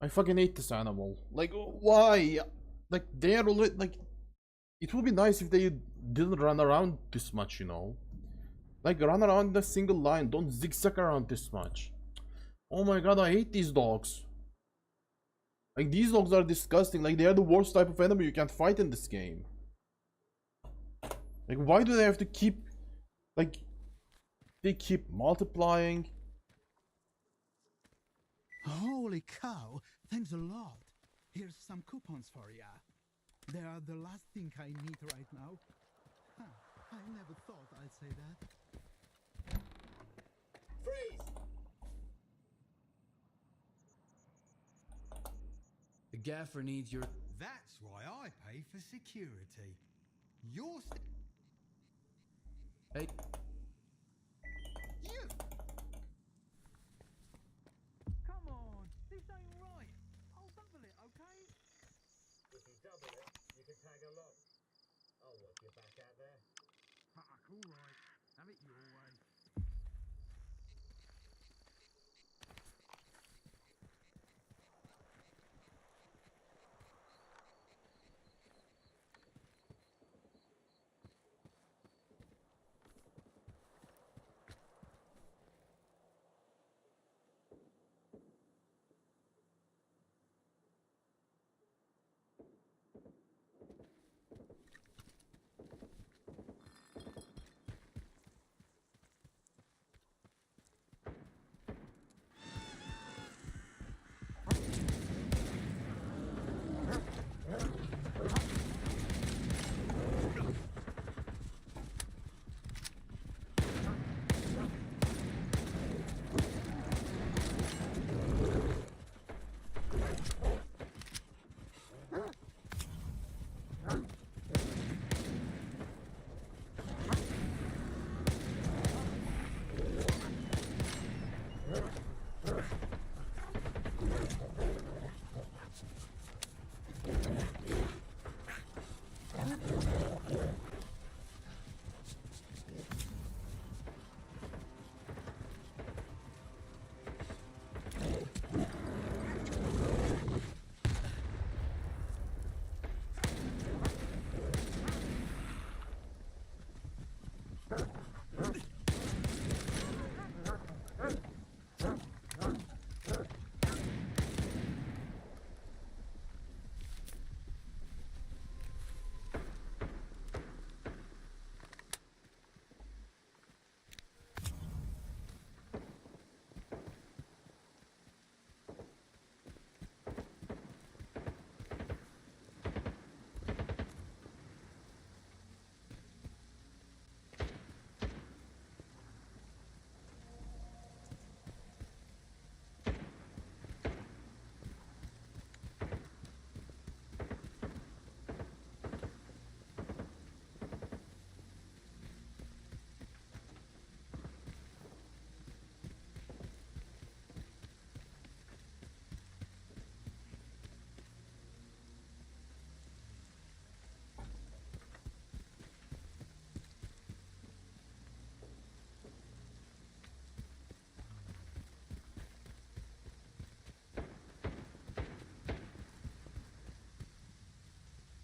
I fucking hate this animal. Like, why? Like, they are already, like, it would be nice if they didn't run around this much, you know? Like, run around in a single line, don't zigzag around this much. Oh my god, I hate these dogs. Like, these dogs are disgusting, like, they are the worst type of enemy you can fight in this game. Like, why do they have to keep, like, they keep multiplying? Holy cow, thanks a lot. Here's some coupons for ya. They are the last thing I need right now. Huh, I never thought I'd say that. Freeze! The gaffer needs your... That's why I pay for security. You're Hey, you. Come on, this ain't right. I'll double it, okay? If you double it, you can tag along. I'll work your back out there. Fuck, alright. Have it your way.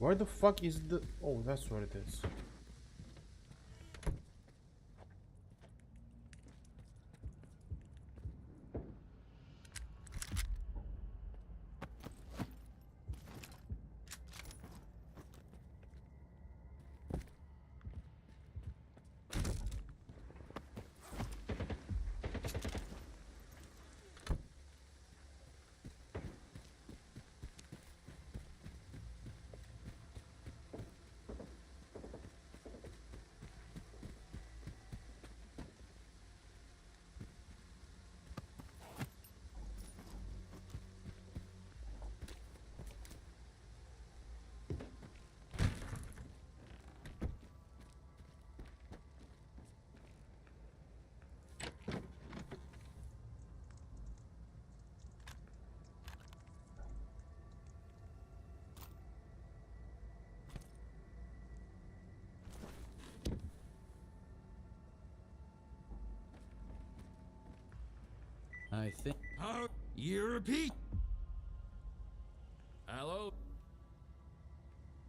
Where the fuck is the... Oh, that's what it is. I think... Oh, you repeat. Hello?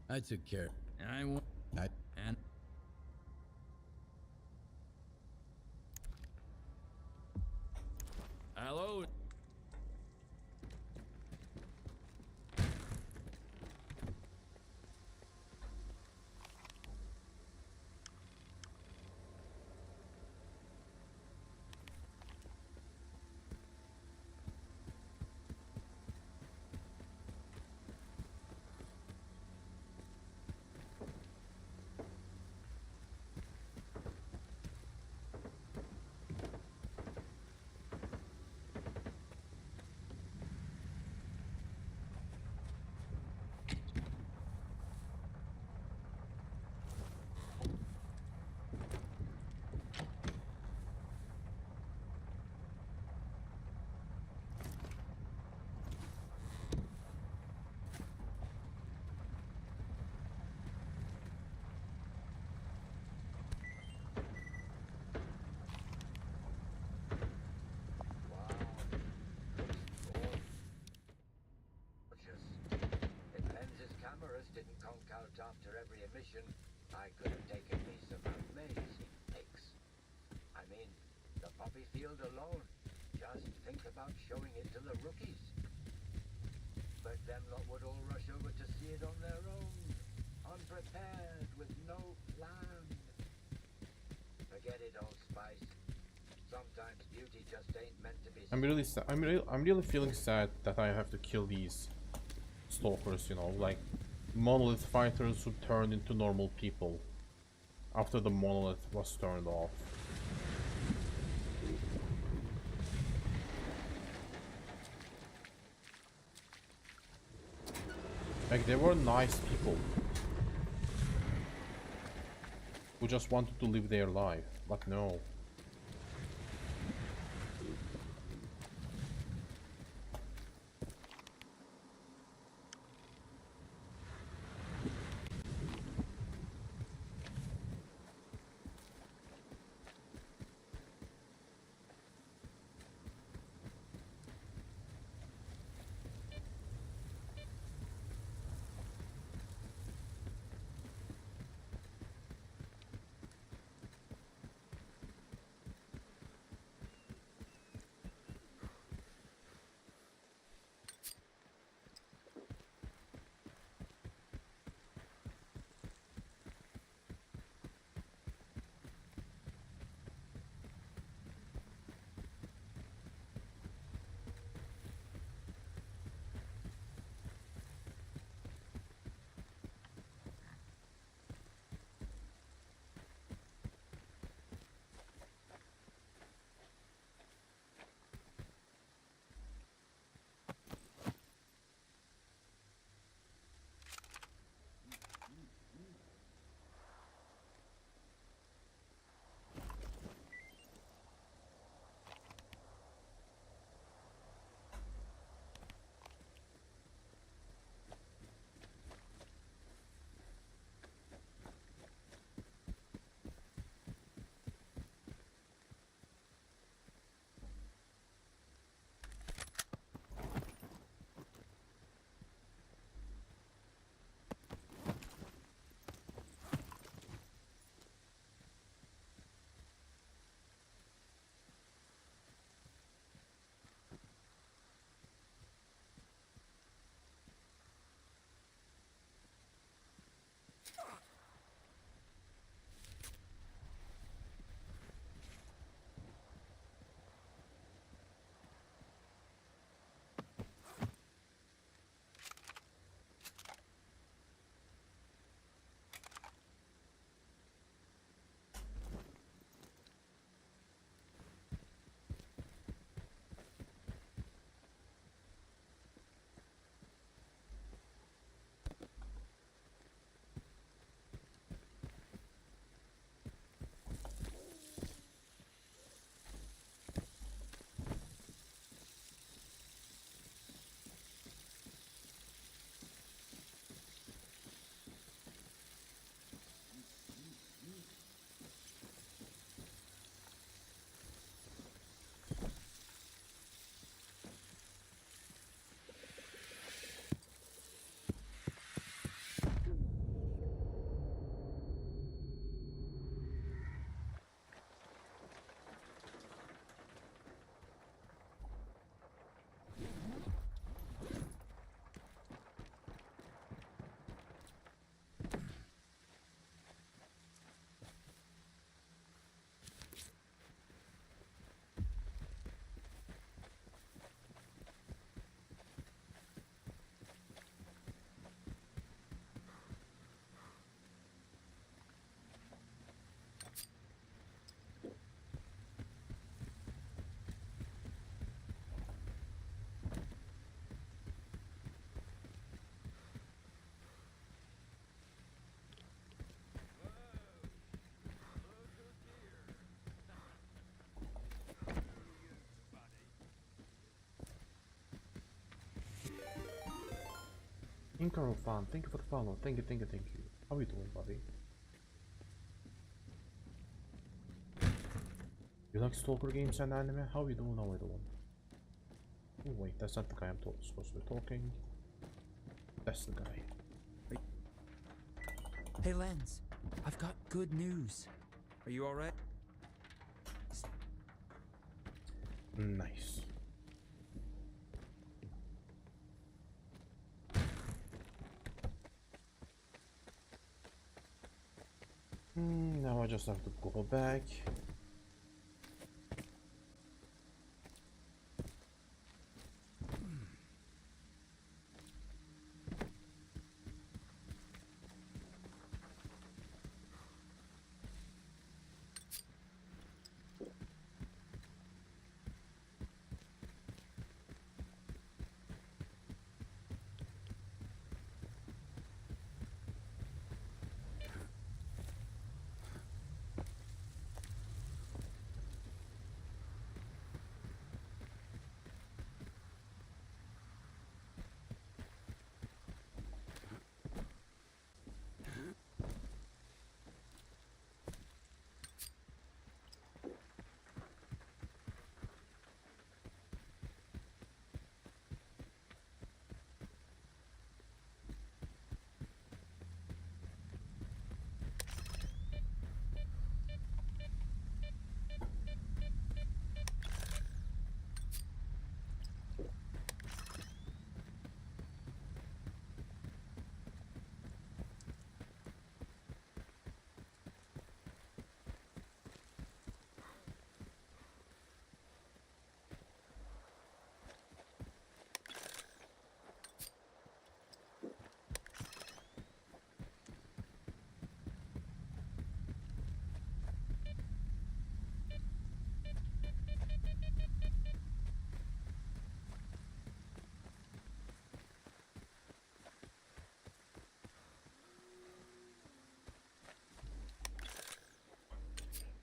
I took care. And I want. And. Hello? If Lens's cameras didn't conk out after every emission, I could have taken me some amazing pics. I mean, the poppy field alone. Just think about showing it to the rookies. But them lot would all rush over to see it on their own, unprepared, with no plan. Forget it, Old Spice. Sometimes beauty just ain't meant to be. I'm really sad. I'm really feeling sad that I have to kill these stalkers, you know, like monolith fighters who turned into normal people after the monolith was turned off. Like, they were nice people who just wanted to live their life, but no. Incarol fan, thank you for the follow. Thank you, thank you, thank you. How you doing, buddy? You like Stalker games and anime? How you doing? How you doing? Oh wait, that's not the guy I'm supposed to be talking. That's the guy. Hey, Lens. I've got good news. Are you alright? Nice. Now I just have to go back.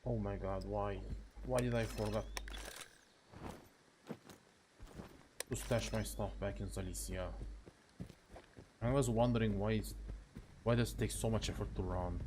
Oh my god, why? Why did I forget to stash my stuff back in Zalicia? I was wondering why does it take so much effort to run?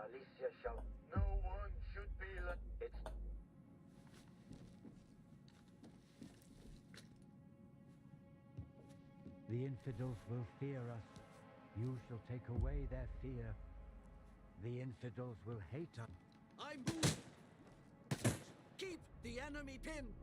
Alicia shall. No one should be let. It's. The infidels will fear us. You shall take away their fear. The infidels will hate us. I move! Keep the enemy pinned!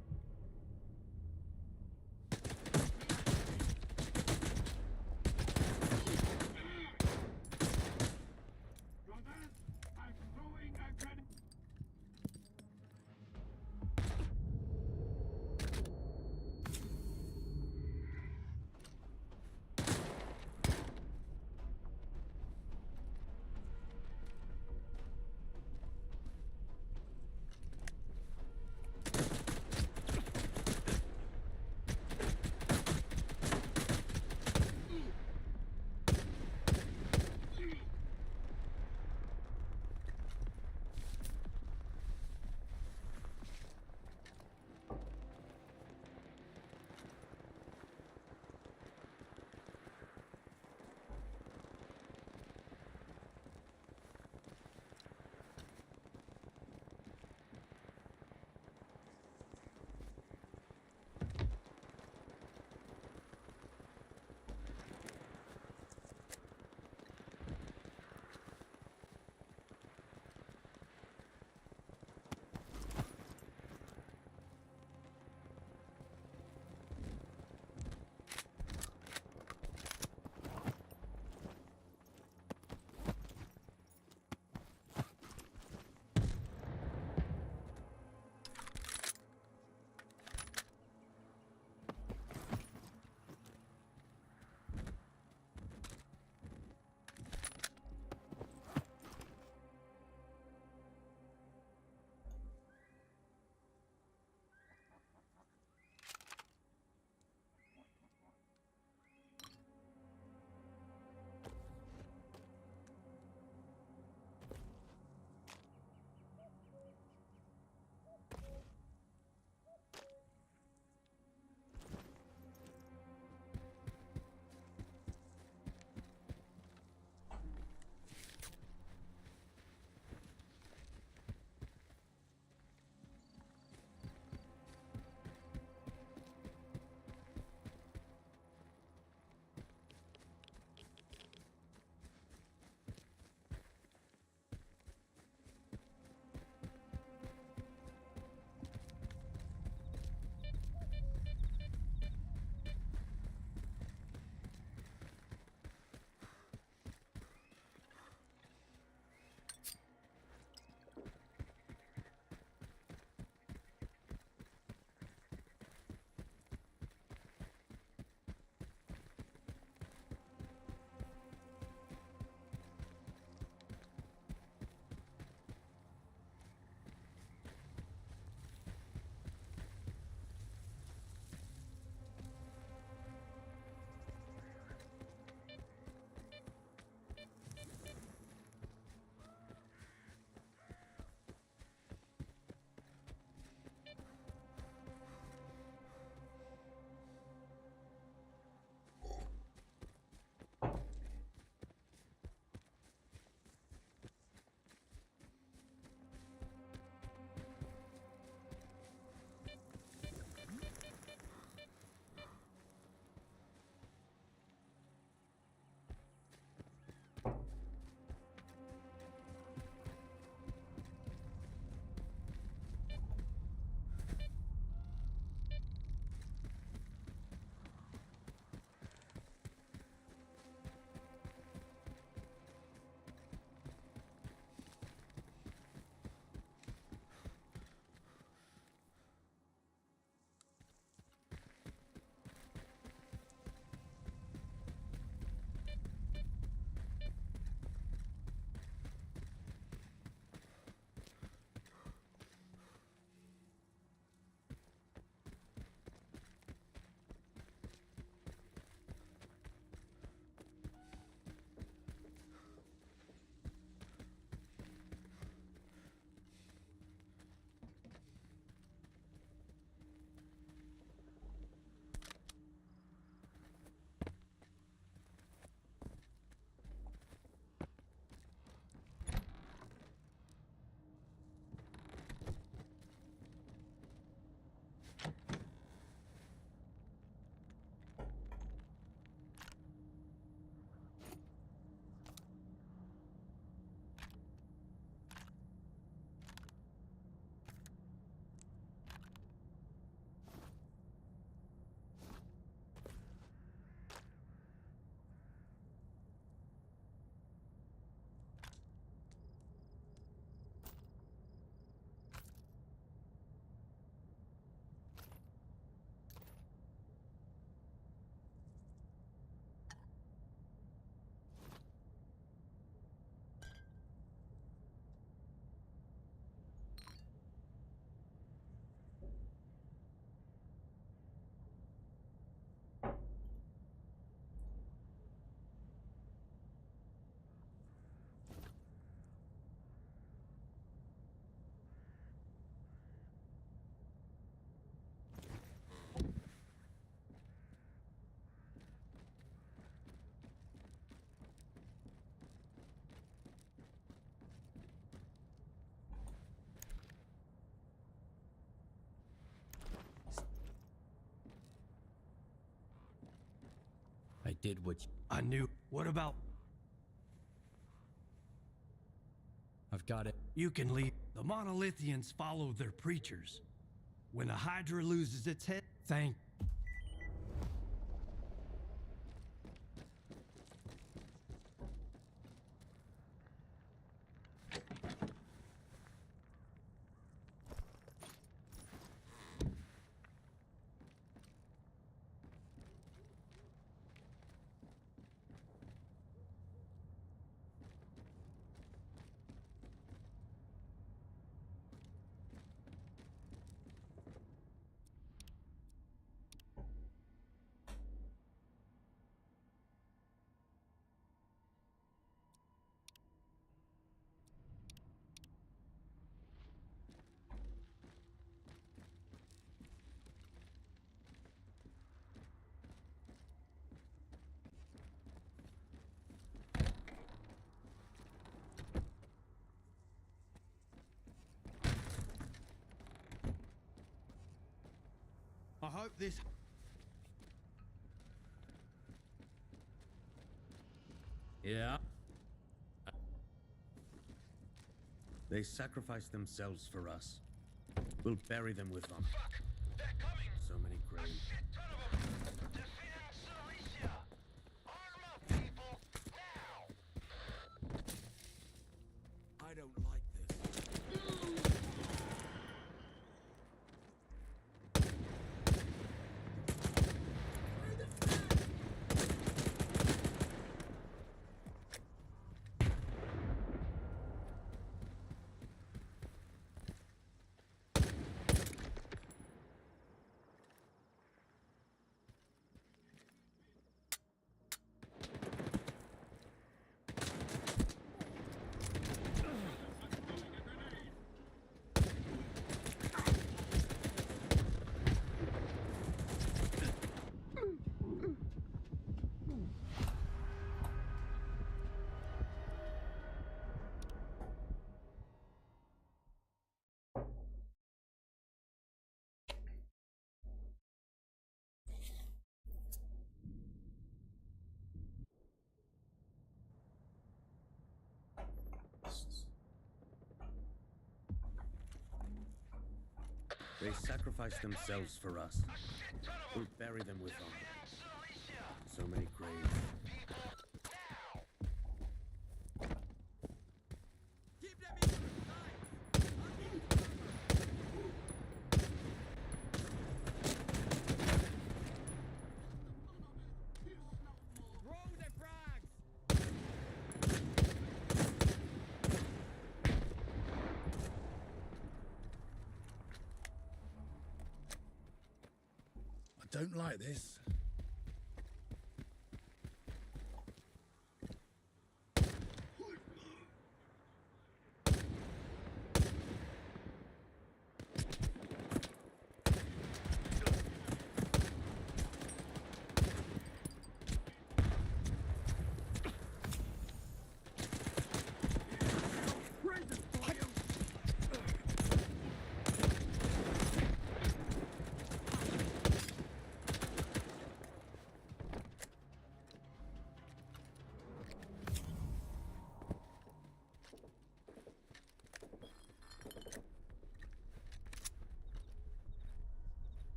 did what you... I knew. What about... I've got it. You can leave. The Monolithians follow their preachers. When a Hydra loses its head, thank... I hope this... Yeah. They sacrificed themselves for us. We'll bury them with them. Fuck! They're coming! So many A graves. shit ton of them! Defend Silesia! Arm up, people! Now! I don't like this. They sacrificed themselves for us. We'll bury them with them. So many graves. Keep them in sight. Throw the frags. I don't like this.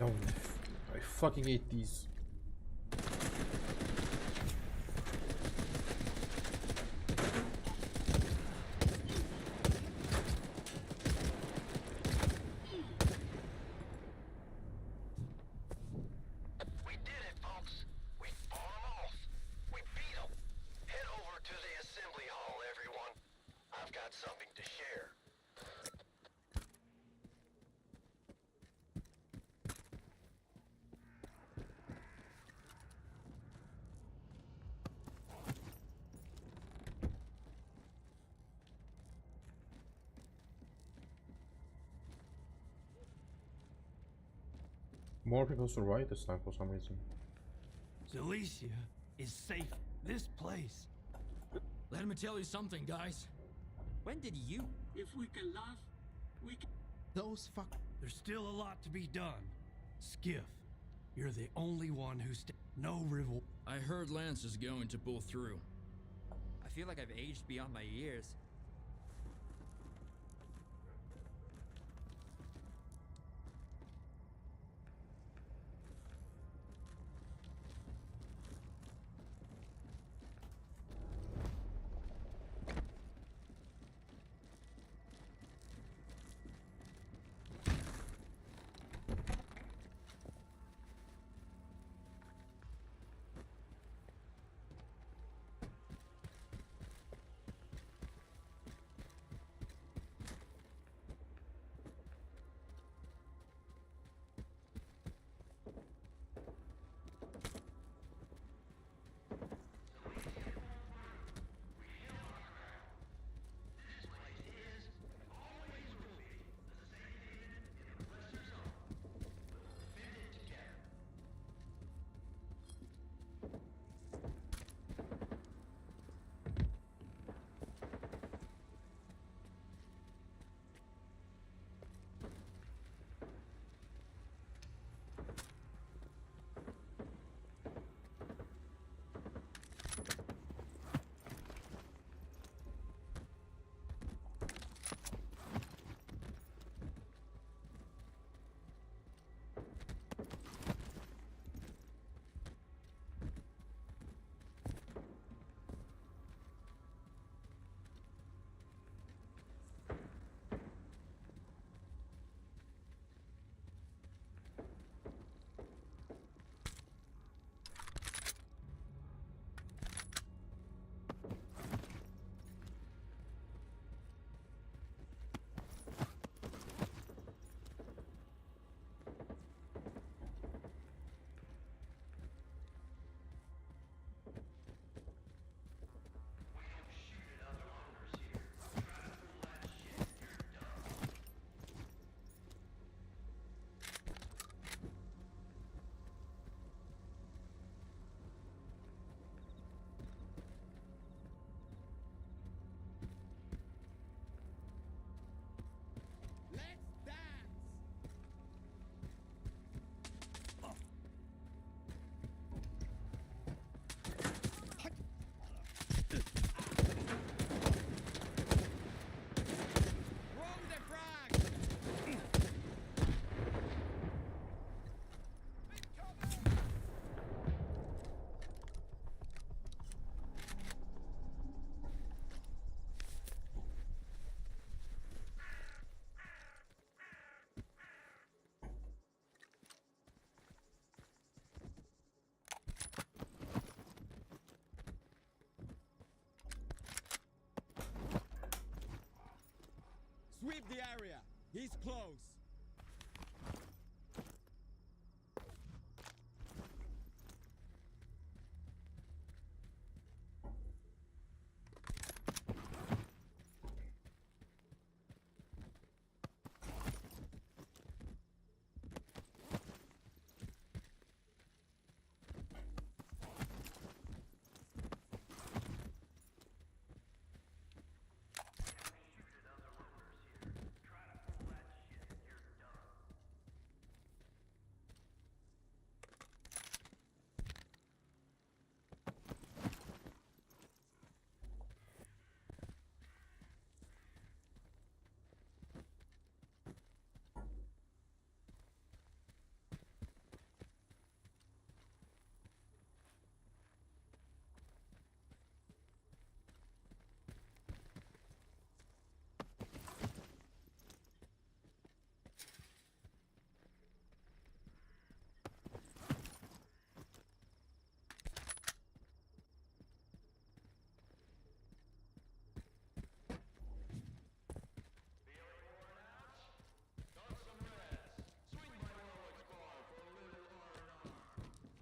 Oh, I fucking hate these. We did it, folks. We fought 'em off. We beat 'em. Head over to the assembly hall, everyone. I've got something to share. More people survive this time for some reason. Cilicia is safe. This place. Let me tell you something, guys. When did you? If we can laugh, we can. Those fuck. There's still a lot to be done. Skiff, you're the only one who's no revol. I heard Lance is going to pull through. I feel like I've aged beyond my years. Sweep the area. He's close.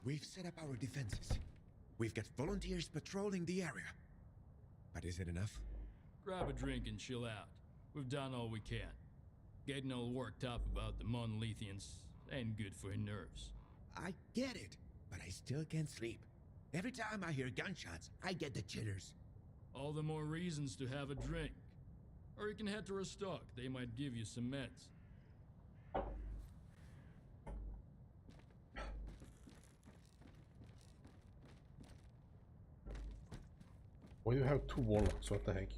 We've set up our defenses. We've got volunteers patrolling the area. But is it enough? Grab a drink and chill out. We've done all we can. Getting all worked up about the monolithians ain't good for your nerves. I get it, but I still can't sleep. Every time I hear gunshots, I get the jitters. All the more reasons to have a drink. Or you can head to a stock. They might give you some meds. Why do you have 2 warlocks? What the heck?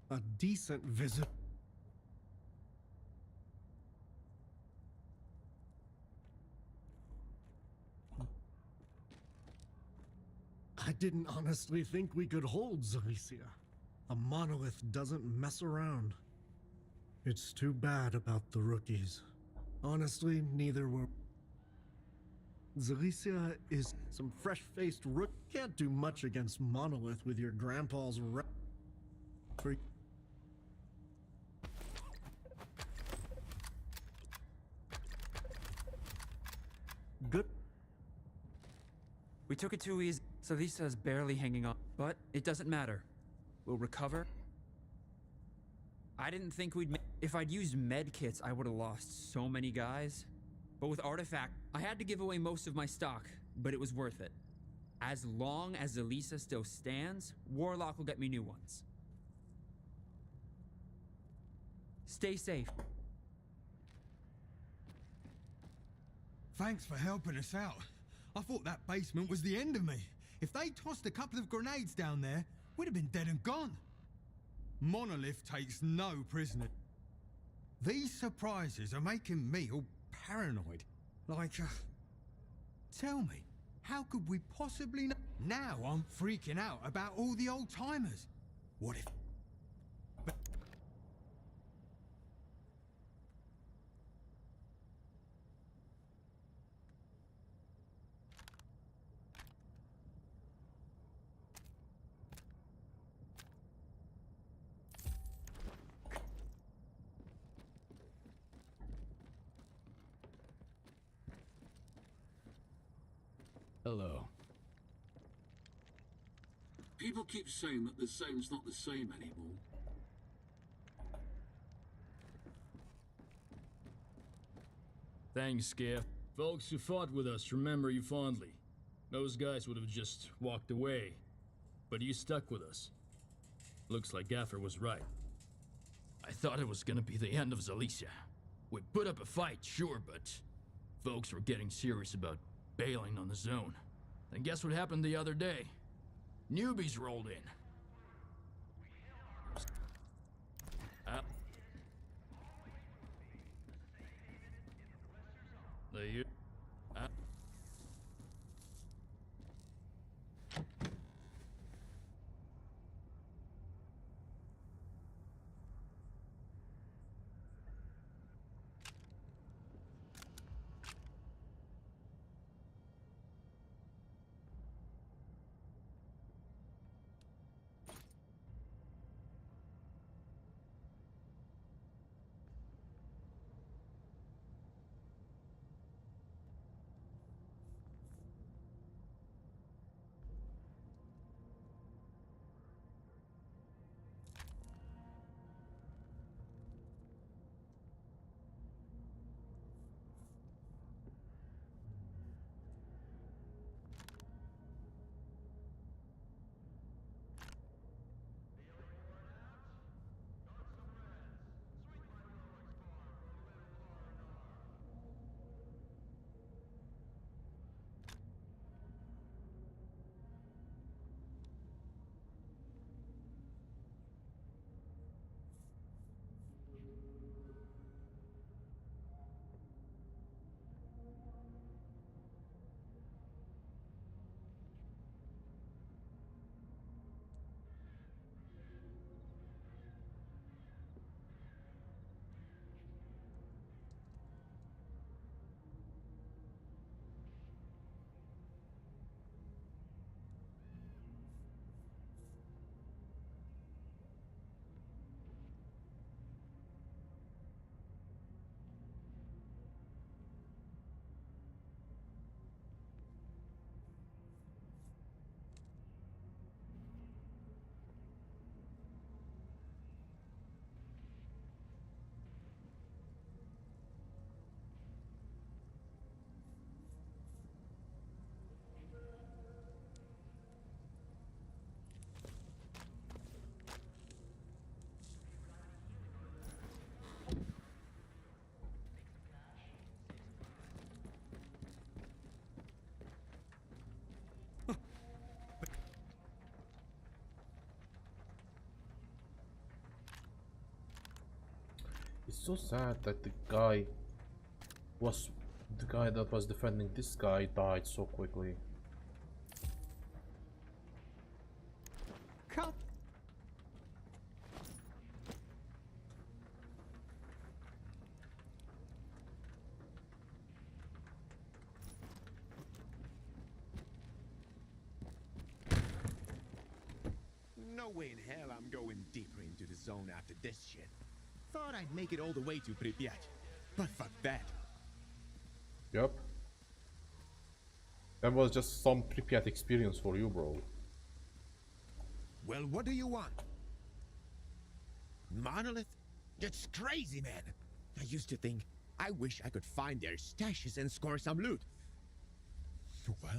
A decent visit. I didn't honestly think we could hold Zalicia. A monolith doesn't mess around. It's too bad about the rookies. Honestly, neither were. Zalicia is some fresh-faced rook. Can't do much against monolith with your grandpa's Good. We took it too easy. Salisa's barely hanging on, but it doesn't matter. We'll recover. I didn't think we'd if I'd used med kits, I would have lost so many guys. But with artifact, I had to give away most of my stock, but it was worth it. As long as Elisa still stands, Warlock will get me new ones. Stay safe. Thanks for helping us out. I thought that basement was the end of me. If they tossed a couple of grenades down there, we'd have been dead and gone. Monolith takes no prisoners. These surprises are making me all paranoid. Tell me, how could we possibly know? Now I'm freaking out about all the old-timers. What if... Hello. People keep saying that the same's not the same anymore. Thanks, Skiff. Folks who fought with us remember you fondly. Those guys would have just walked away, but you stuck with us. Looks like Gaffer was right. I thought it was gonna be the end of Zalicia. We put up a fight, sure, but folks were getting serious about bailing on the zone. And guess what happened the other day? Newbies rolled in. so sad that the guy that was defending this guy died so quickly. Cut. No way in hell I'm going deeper into the zone after this shit. Thought I'd make it all the way to Pripyat, but fuck that. Yep. That was just some Pripyat experience for you, bro. Well, what do you want? Monolith? That's crazy, man. I used to think, I wish I could find their stashes and score some loot. Well...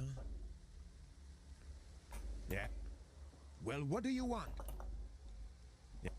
Yeah. Well, what do you want? Yeah.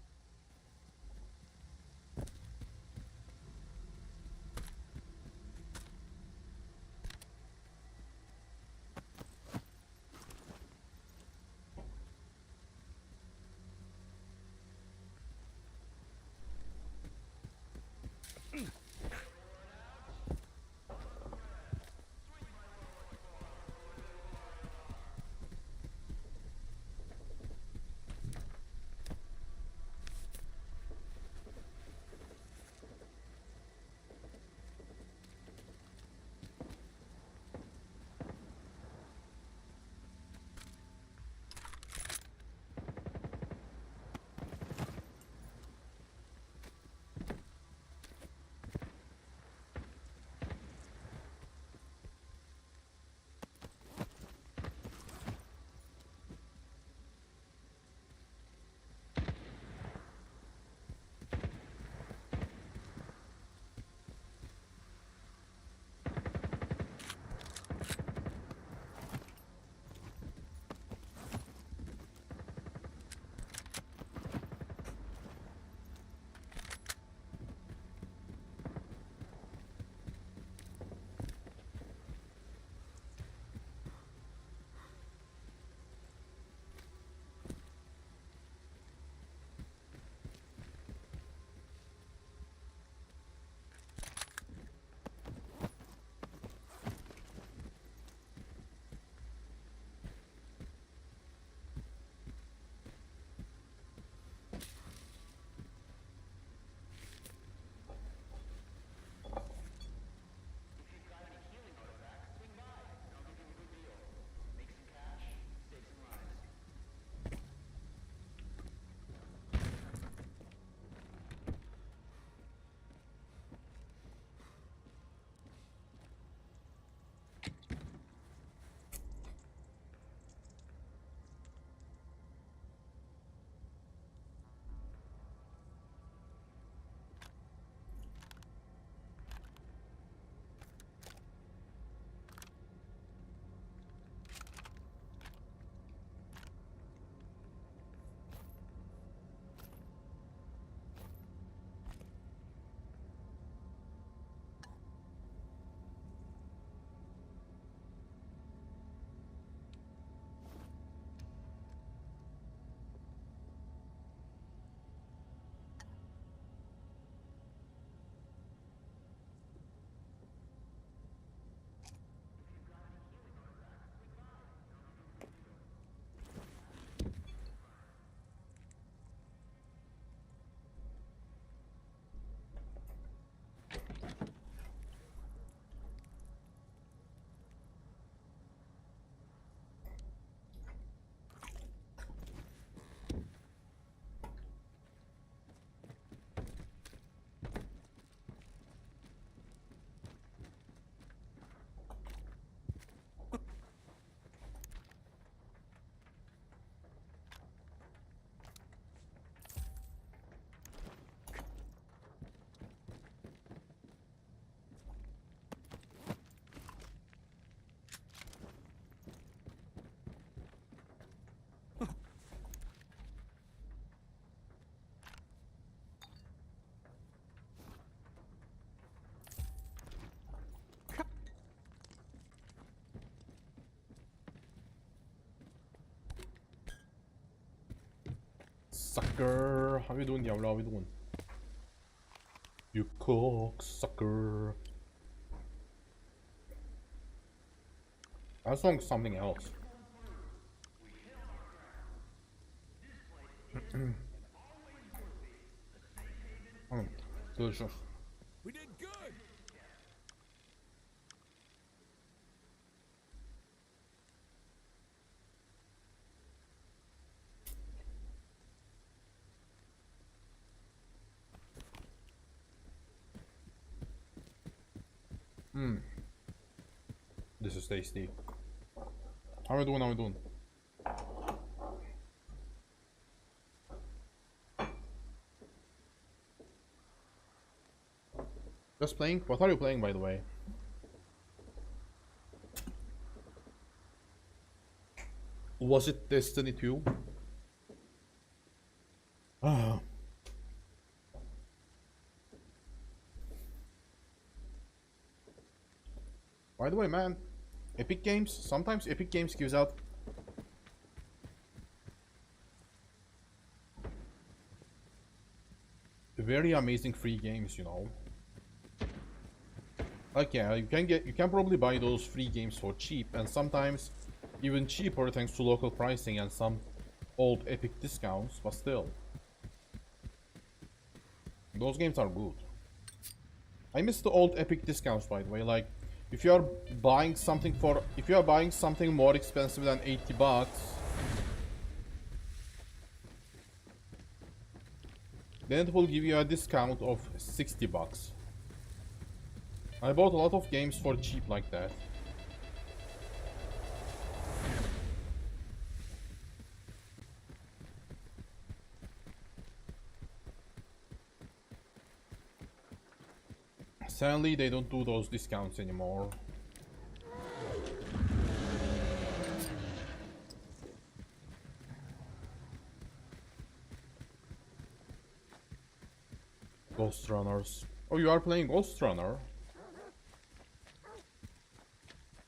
Sucker! How you doing, Diablo? How you doing? You cocksucker. That song's something else. Delicious. We did good. This is tasty. How are we doing? How are we doing? Just playing? What are you playing, by the way? Was it Destiny 2? Ah. By the way, man, Epic Games, sometimes Epic Games gives out very amazing free games, you know. Like, yeah, you can probably buy those free games for cheap, and sometimes even cheaper thanks to local pricing and some old Epic discounts, but still. Those games are good. I miss the old Epic discounts, by the way. Like, if you are buying something more expensive than 80 bucks, then it will give you a discount of 60 bucks. I bought a lot of games for cheap like that. Sadly, they don't do those discounts anymore. Ghost Runners. Oh, you are playing Ghost Runner?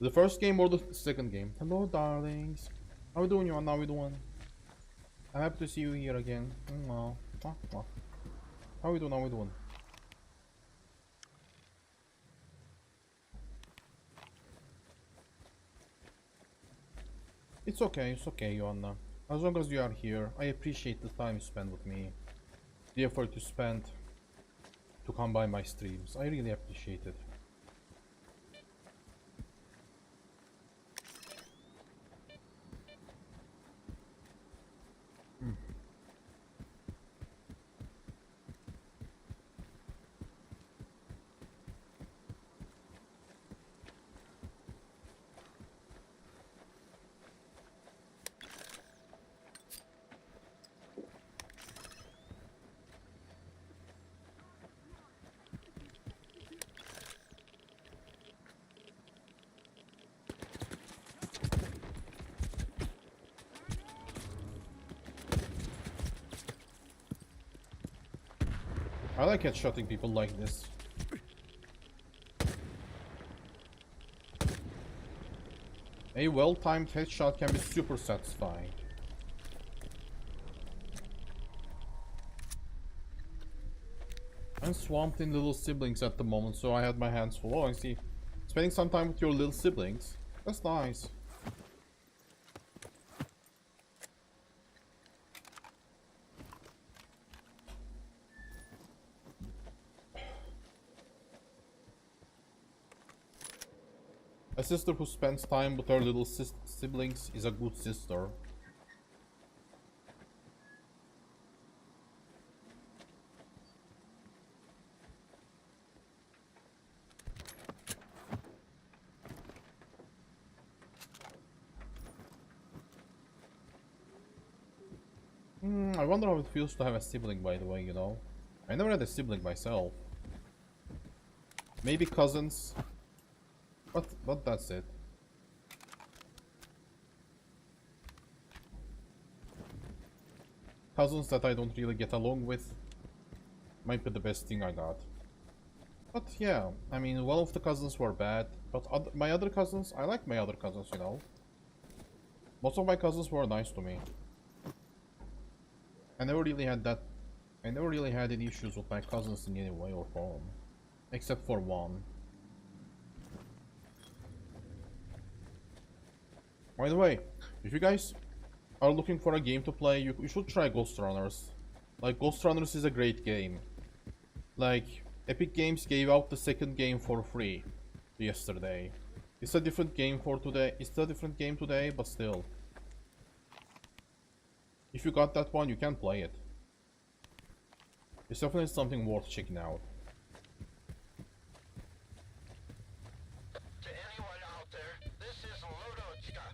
The first game or the second game? Hello, darlings. How are we doing, you? How are we doing? I'm happy to see you here again. How are we doing? How are we doing? It's okay, Joanna. As long as you are here, I appreciate the time you spend with me. The effort you spend to come by my streams. I really appreciate it. I like headshotting people like this. A well-timed headshot can be super satisfying. I'm swamped in little siblings at the moment, so I had my hands full. Oh, I see. Spending some time with your little siblings. That's nice. A sister who spends time with her little siblings is a good sister. I wonder how it feels to have a sibling, by the way, you know. I never had a sibling myself. Maybe cousins. But that's it. Cousins that I don't really get along with might be the best thing I got. But yeah, I mean, one of the cousins were bad, but my other cousins, I like my other cousins, you know. Most of my cousins were nice to me. I never really had that I never really had any issues with my cousins in any way or form. Except for one. By the way, if you guys are looking for a game to play, you should try Ghost Runners. Like, Ghost Runners is a great game. Like, Epic Games gave out the second game for free yesterday. It's a different game for today. It's a different game today, but still. If you got that one, you can play it. It's definitely something worth checking out. To anyone out there, this is Lodochka.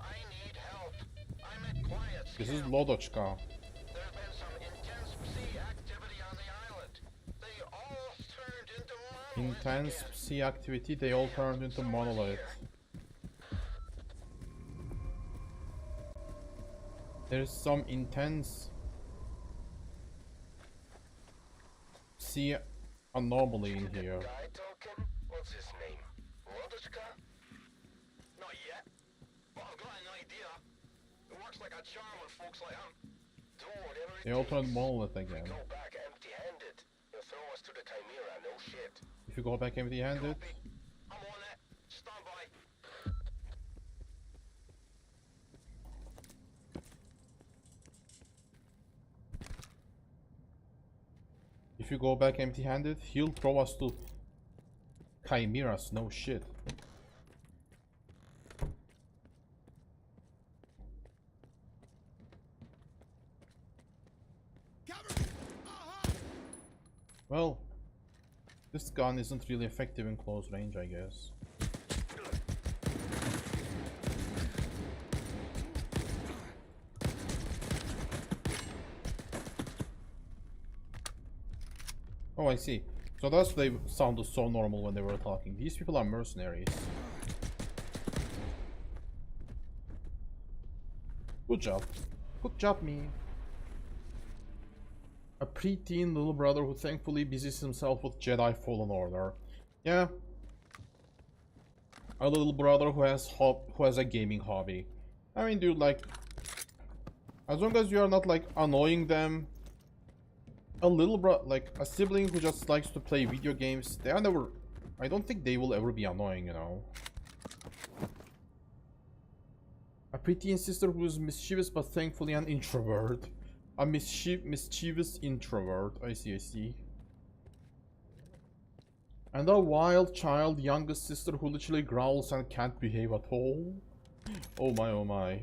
I need help. I'm at Quiet This is Camp. Lodochka. There's been some intense sea activity on the island. They all turned into monoliths Intense again. sea activity, they all turned into monolith. There's some intense sea anomaly in here. Guy talking? What's his name? Lodochka? Not yet. But I've got an idea. It works like a charm on folks like him. Do whatever it They all turned takes. monolith If we again. go back empty-handed, he'll throw us to the Chimera, no shit. If you go back empty-handed, I'm on it. Stand by. if you go back empty-handed, he'll throw us to chimeras. No shit. Well, this gun isn't really effective in close range, I guess. Oh, I see. So that's why they sounded so normal when they were talking. These people are mercenaries. Good job. Good job, me. A preteen little brother who thankfully busies himself with Jedi Fallen Order. Yeah. A little brother who has a gaming hobby. I mean, dude, like, as long as you are not like annoying them, a little like a sibling who just likes to play video games, they are never. I don't think they will ever be annoying, you know. A preteen sister who is mischievous but thankfully an introvert. A mischievous introvert. I see, I see. And a wild child youngest sister who literally growls and can't behave at all. Oh my, oh my.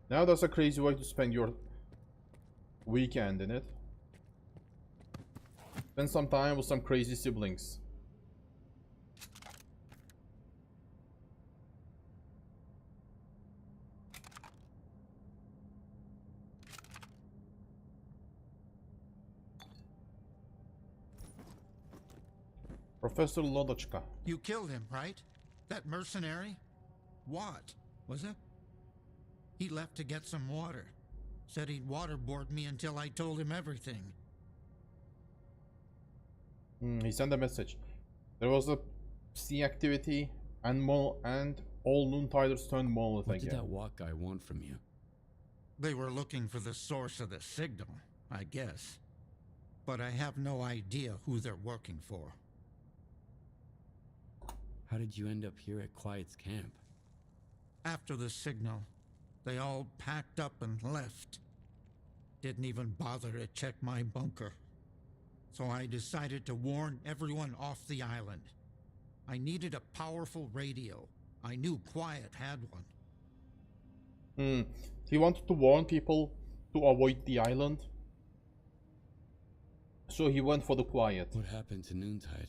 Now that's a crazy way to spend your weekend, in it. Spend some time with some crazy siblings. Professor Lodochka. You killed him, right? That mercenary? What? Was it? He left to get some water. Said he'd waterboard me until I told him everything. He sent a message. There was a sea activity and all Noontiders turned monolith What again. did that walk guy want from you? They were looking for the source of the signal, I guess. But I have no idea who they're working for. How did you end up here at Quiet's camp? After the signal, they all packed up and left. Didn't even bother to check my bunker. So I decided to warn everyone off the island. I needed a powerful radio. I knew Quiet had one. He wanted to warn people to avoid the island. So he went for the Quiet. What happened to Noontide?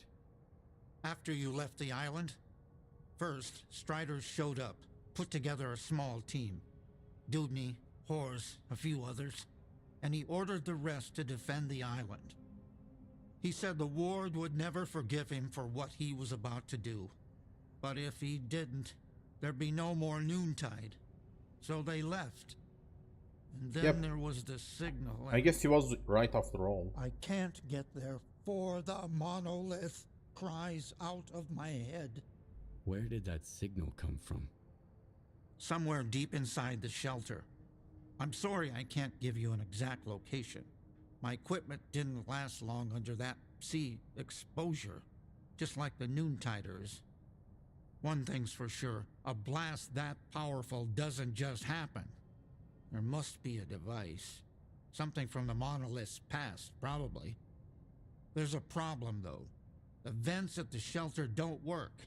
After you left the island, first, Striders showed up, put together a small team. Dudney, Horse, a few others, and he ordered the rest to defend the island. He said the ward would never forgive him for what he was about to do. But if he didn't, there'd be no more Noontide. So they left. And then there was the signal. I guess he was right after all. I can't get there, for the monolith cries out of my head. Where did that signal come from? Somewhere deep inside the shelter. I'm sorry I can't give you an exact location. My equipment didn't last long under that sea exposure, just like the Noontiders. One thing's for sure, a blast that powerful doesn't just happen. There must be a device. Something from the monolith's past, probably. There's a problem, though. The vents at the shelter don't work.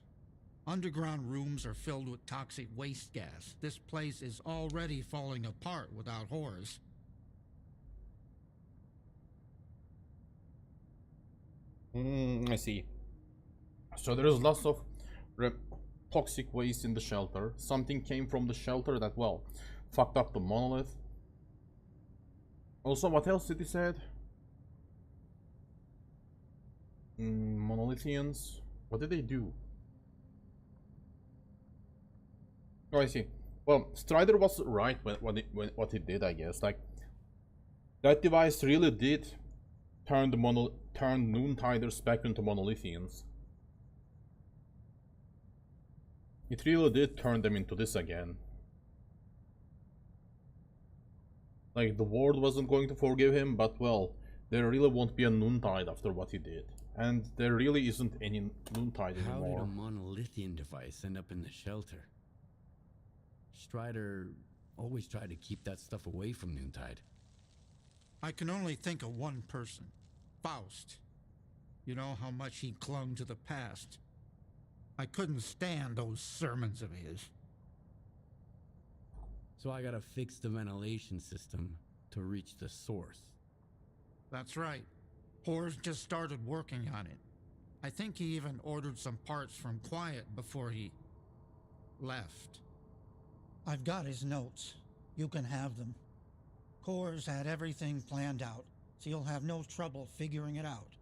Underground rooms are filled with toxic waste gas. This place is already falling apart without horrors. I see. So there's lots of toxic waste in the shelter. Something came from the shelter that, well, fucked up the monolith. Also, what else did he said? Monolithians. What did they do? Oh, I see. Well, Strider was right what he did, I guess. Like, that device really did turn Noontiders back into Monolithians. It really did turn them into this again. Like, the world wasn't going to forgive him, but well, there really won't be a Noontide after what he did. And there really isn't any Noontide anymore. How did a monolithian device end up in the shelter? Strider always tried to keep that stuff away from Noontide. I can only think of one person. Faust. You know how much he clung to the past. I couldn't stand those sermons of his. So I gotta fix the ventilation system to reach the source. That's right. Horrors just started working on it. I think he even ordered some parts from Quiet before he left. I've got his notes. You can have them. Coors had everything planned out, so you'll have no trouble figuring it out.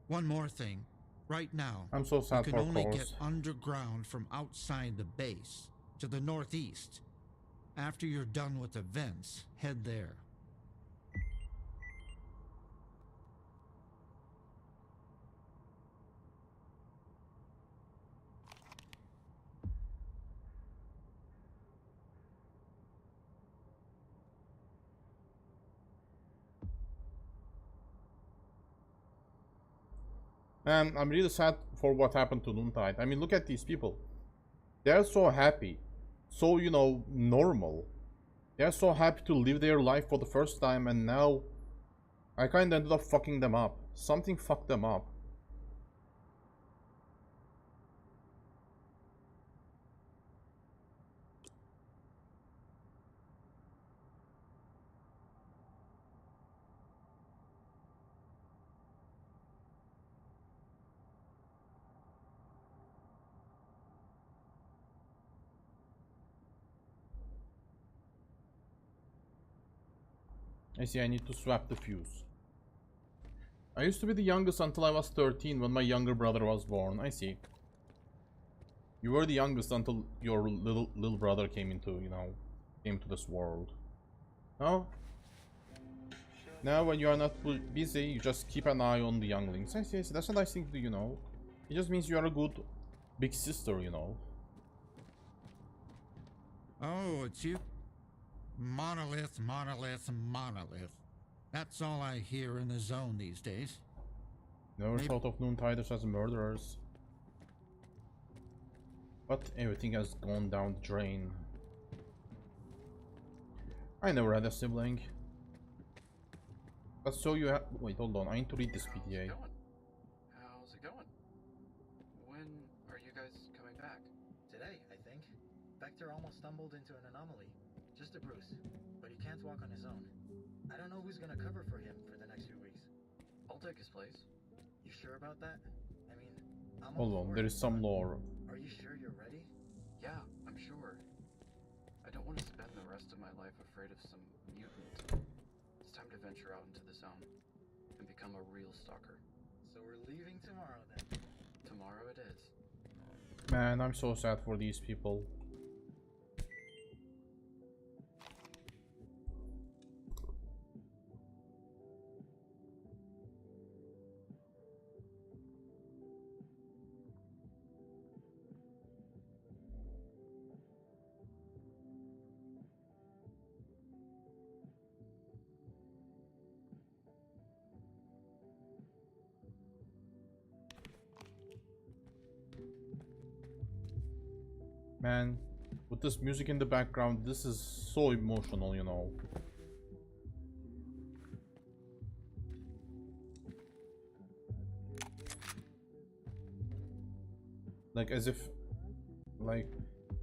One more thing. Right now, I'm so sad you for can only Coors. get underground from outside the base, to the northeast. After you're done with the vents, head there. And I'm really sad for what happened to Noontide. I mean, look at these people. They're so happy. So, you know, normal. They're so happy to live their life for the first time, and now I kinda ended up fucking them up. Something fucked them up. I see, I need to swap the fuse. I used to be the youngest until I was 13 when my younger brother was born. I see. You were the youngest until your little brother came into, you know, came to this world. No? Now when you are not busy, you just keep an eye on the younglings. I see, I see. That's a nice thing to do, you know. It just means you are a good big sister, you know. Oh, it's you? Monolith, monolith, monolith. That's all I hear in the zone these days. Never thought of Noontiders as murderers. But everything has gone down the drain. I never had a sibling. But so you have... Wait, hold on. I need to read this PDA. How's it going? When are you guys coming back? Today, I think. Vector almost stumbled into an anomaly. Just a Bruce, but he can't walk on his own. I don't know who's gonna cover for him for the next few weeks. I'll take his place. You sure about that? I mean, I'm Hold on, there is some lore. Are you sure you're ready? Yeah, I'm sure. I don't want to spend the rest of my life afraid of some mutant. It's time to venture out into the zone and become a real stalker. So we're leaving tomorrow then. Tomorrow it is. Man, I'm so sad for these people. Man, with this music in the background, this is so emotional, you know. Like as if, like,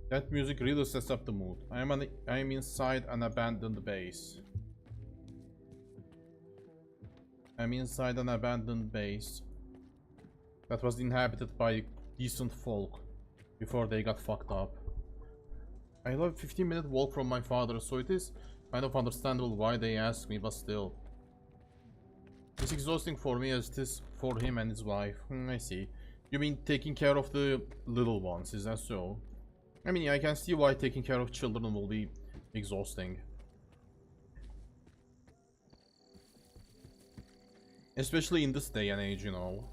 that music really sets up the mood. I'm inside an abandoned base. I'm inside an abandoned base that was inhabited by decent folk before they got fucked up. I have a 15-minute walk from my father, so it is kind of understandable why they ask me, but still. It's exhausting for me as it is for him and his wife. I see. You mean taking care of the little ones, is that so? I mean, I can see why taking care of children will be exhausting. Especially in this day and age, you know.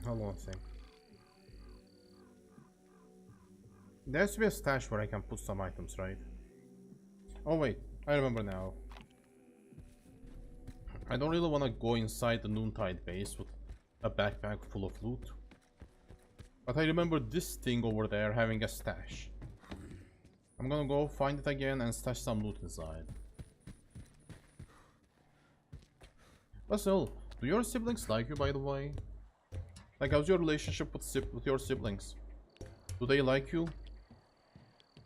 Hold on a sec. There has to be a stash where I can put some items, right? Oh wait, I remember now. I don't really want to go inside the Noontide base with a backpack full of loot. But I remember this thing over there having a stash. I'm gonna go find it again and stash some loot inside. But still, do your siblings like you, by the way? Like, how's your relationship with your siblings? Do they like you?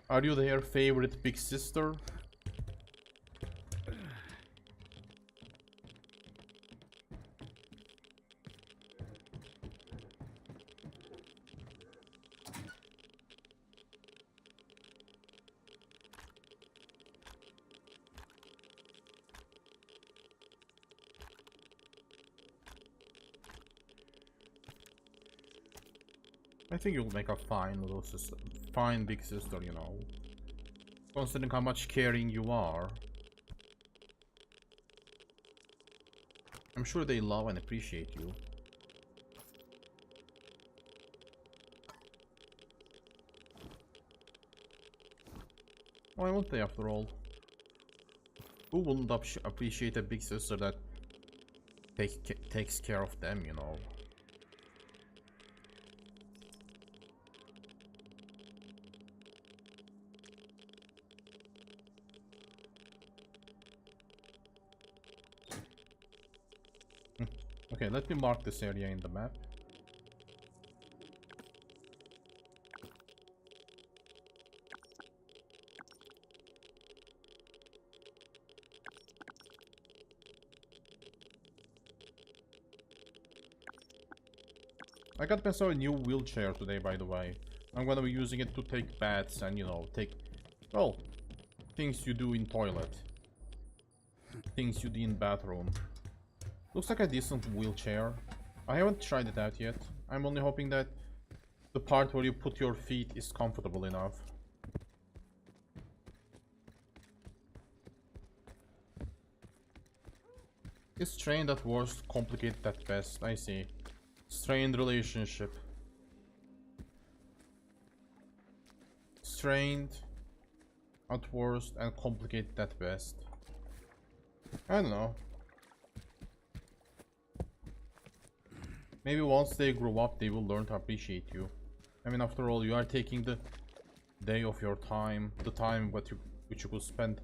Are you their favorite big sister? I think you'll make a fine little sister, fine big sister, you know. Considering how much caring you are. I'm sure they love and appreciate you. Why won't they, after all? Who wouldn't appreciate a big sister that takes care of them, you know? Okay, let me mark this area in the map. I got myself a new wheelchair today, by the way. I'm gonna be using it to take baths and, you know, take, well, things you do in toilet. Things you do in bathroom. Looks like a decent wheelchair. I haven't tried it out yet. I'm only hoping that the part where you put your feet is comfortable enough. It's strained at worst, complicated at best. I see. Strained relationship. Strained at worst and complicated at best. I don't know. Maybe once they grow up, they will learn to appreciate you. I mean, after all, you are taking the day of your time, the time which you could spend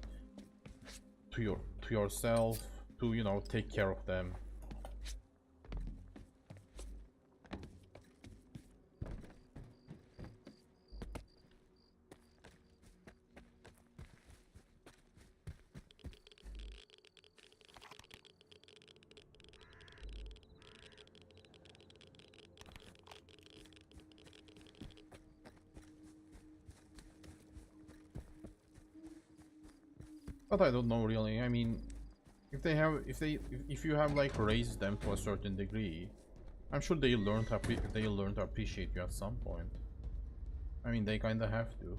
to yourself, to, you know, take care of them. But I don't know really. I mean, if if you have like raised them to a certain degree, I'm sure they learn to appreciate you at some point. I mean, they kind of have to.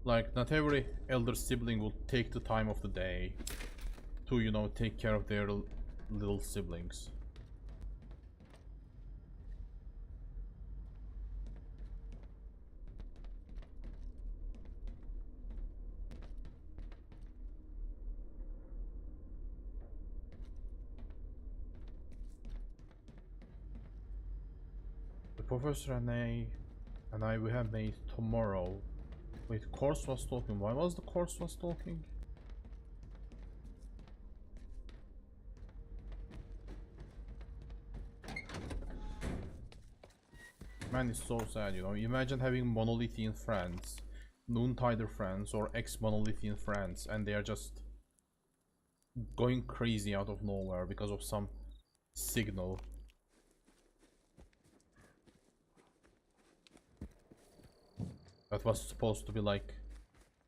Like, not every elder sibling will take the time of the day to, you know, take care of their little siblings. The Professor and I will have made tomorrow. Wait, course was talking. Why was the course was talking? Man, it's so sad, you know. Imagine having monolithian friends, Noontider friends, or ex-monolithian friends, and they are just going crazy out of nowhere because of some signal. That was supposed to be like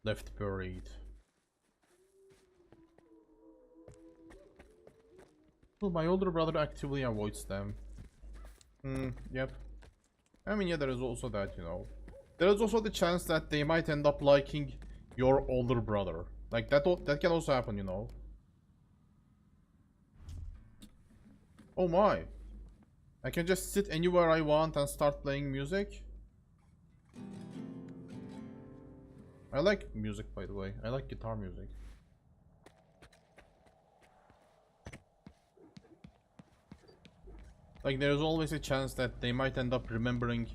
left buried. Well, my older brother actively avoids them. Yep. I mean, yeah, there is also that, you know. There is also the chance that they might end up liking your older brother. Like, that can also happen, you know. Oh my. I can just sit anywhere I want and start playing music. I like music, by the way. I like guitar music. Like, there's always a chance that they might end up remembering...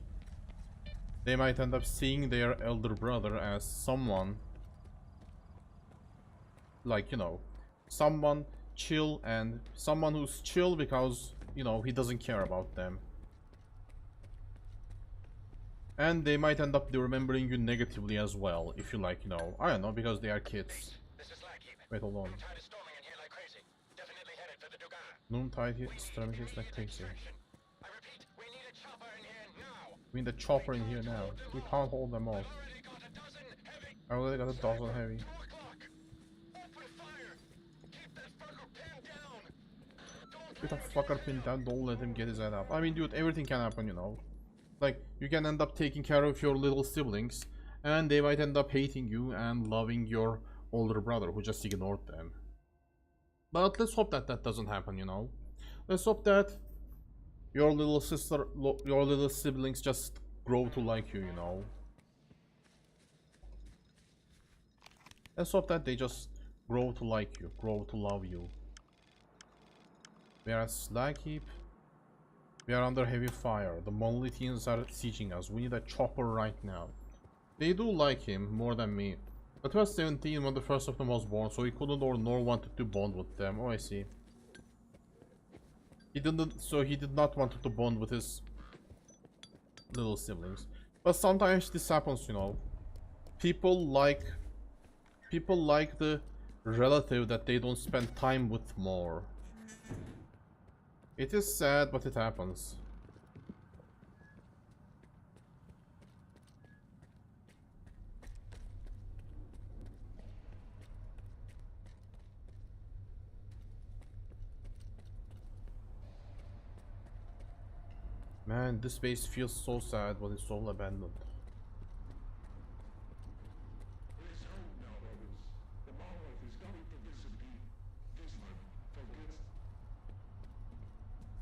They might end up seeing their elder brother as someone... Like, you know... Someone chill and... Someone who's chill because, you know, he doesn't care about them. And they might end up remembering you negatively as well, if you like, you know, I don't know, because they are kids. Wait, hold on. Noontide extremities like crazy. We need a chopper in here now. We can't hold them all. I already got a dozen heavy. Get the fucker pinned down, don't let him get his head up. I mean, dude, everything can happen, you know. Like, you can end up taking care of your little siblings, and they might end up hating you and loving your older brother who just ignored them. But let's hope that that doesn't happen, you know. Let's hope that your little siblings just grow to like you, you know. Let's hope that they just grow to like you, grow to love you. We are at Slag Heap. We are under heavy fire. The Monolithians are sieging us. We need a chopper right now. They do like him more than me. But he was 17 when the first of them was born, so he couldn't or nor wanted to bond with them. Oh, I see. He didn't, so he did not want to bond with his little siblings. But sometimes this happens, you know. People like the relative that they don't spend time with more. It is sad, but it happens. Man, this base feels so sad when it's all abandoned.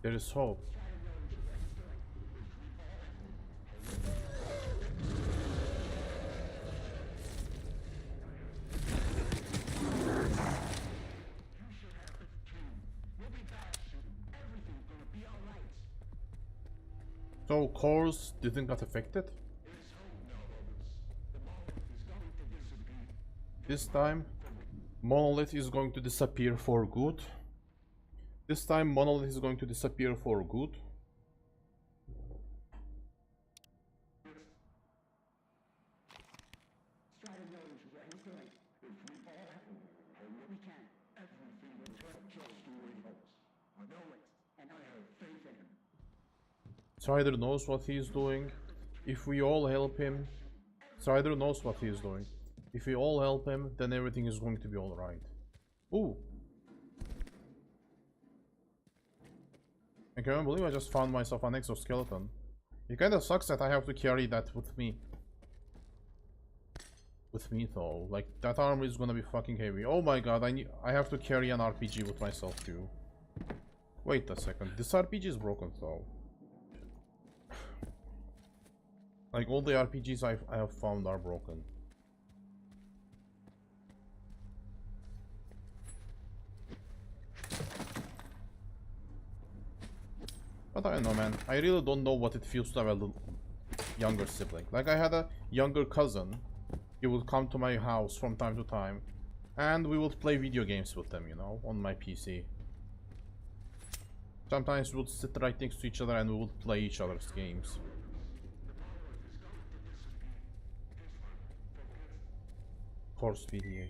There is hope. So cores didn't get affected? This time Monolith is going to disappear for good. This time Monolith is going to disappear for good. Strider knows what he is doing. If we all help him, Strider knows what he is doing. If we all help him, then everything is going to be alright. Ooh. I can't believe I just found myself an exoskeleton. It kinda sucks that I have to carry that with me. With me though. Like, that armor is gonna be fucking heavy. Oh my god, I have to carry an RPG with myself too. Wait a second, this RPG is broken though. Like, all the RPGs I have found are broken. But I don't know, man. I really don't know what it feels to have a little younger sibling. Like, I had a younger cousin. He would come to my house from time to time. And we would play video games with them, you know, on my PC. Sometimes we would sit right next to each other and we would play each other's games. Course PDA.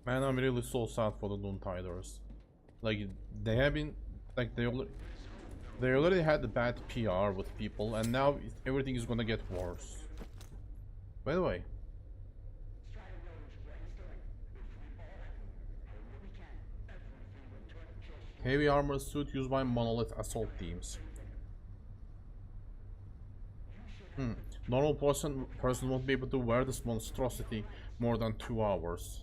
Man, I'm really so sad for the Doontiders. Like, they have been, like, they already had the bad PR with people, and now everything is gonna get worse. By the way, heavy armor suit used by monolith assault teams. Normal person won't be able to wear this monstrosity more than 2 hours.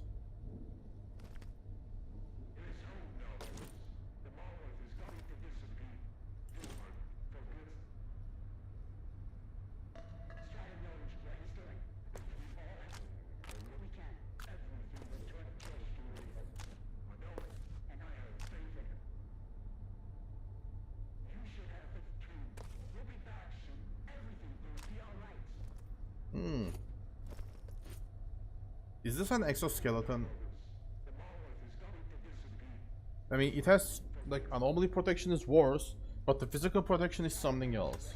Is this an exoskeleton? I mean, it has, like, anomaly protection is worse, but the physical protection is something else.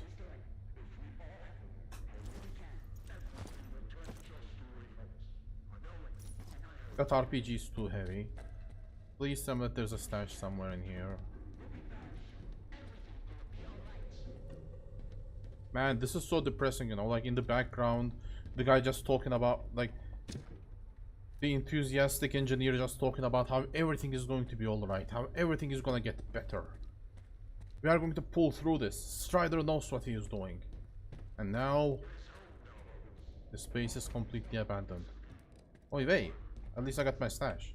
That RPG is too heavy. Please tell me that there's a stash somewhere in here. Man, this is so depressing, you know, like in the background, the guy just talking about, like, the enthusiastic engineer just talking about how everything is going to be alright, how everything is gonna get better. We are going to pull through this. Strider knows what he is doing. And now, the space is completely abandoned. Oh wait, at least I got my stash.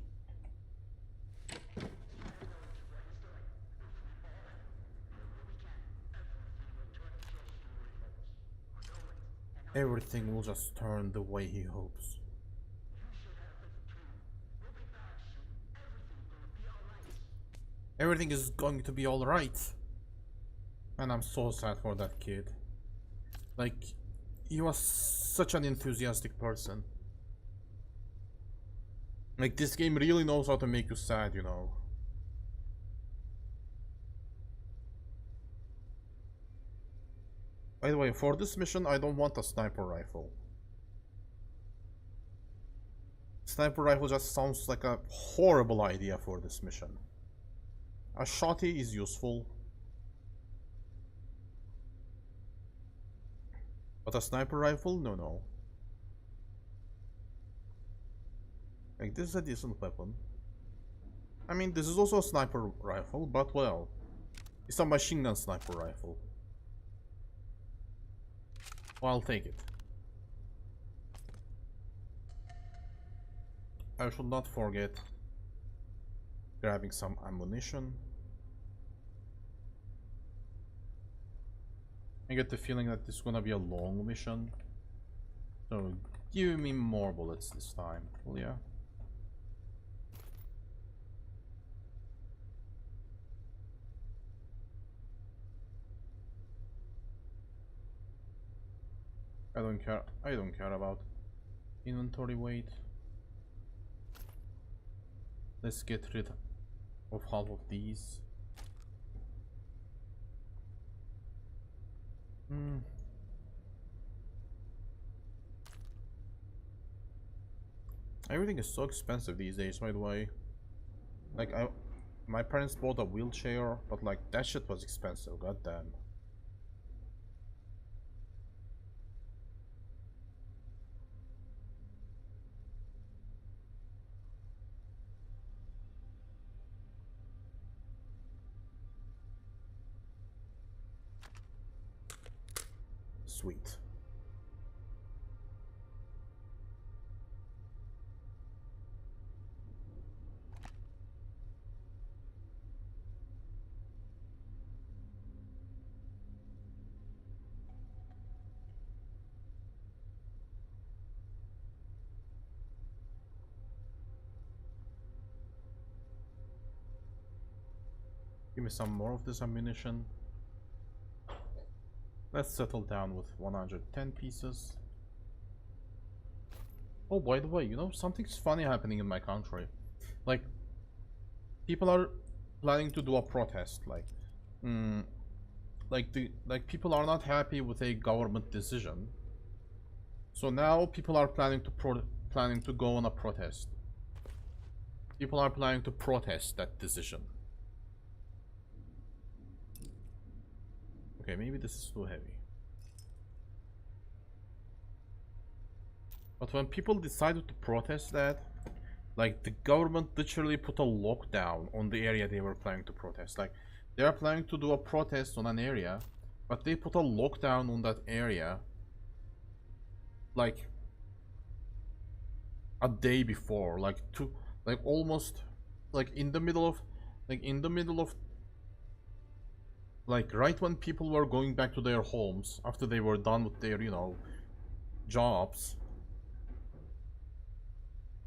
Everything will just turn the way he hopes. Everything is going to be alright. And I'm so sad for that kid. Like, he was such an enthusiastic person. Like, this game really knows how to make you sad, you know. By the way, for this mission, I don't want a sniper rifle. Sniper rifle just sounds like a horrible idea for this mission. A shotty is useful. But a sniper rifle? No. Like, this is a decent weapon. I mean, this is also a sniper rifle, but well, it's a machine gun sniper rifle. Well, I'll take it. I should not forget grabbing some ammunition. I get the feeling that this is gonna be a long mission. So give me more bullets this time, will ya? I don't care about inventory weight. Let's get rid of half of these. Everything is so expensive these days, by the way. Like, my parents bought a wheelchair, but like, that shit was expensive, goddamn. Sweet. Give me some more of this ammunition. Let's settle down with 110 pieces. Oh, by the way, you know, something's funny happening in my country. Like, people are planning to do a protest, like, people are not happy with a government decision. So now people are planning to go on a protest. People are planning to protest that decision. Okay, maybe this is too heavy. But when people decided to protest that, like, the government literally put a lockdown on the area they were planning to protest. Like, they are planning to do a protest on an area, but they put a lockdown on that area, like, a day before, almost, like, in the middle of, like, right when people were going back to their homes after they were done with their, you know, jobs,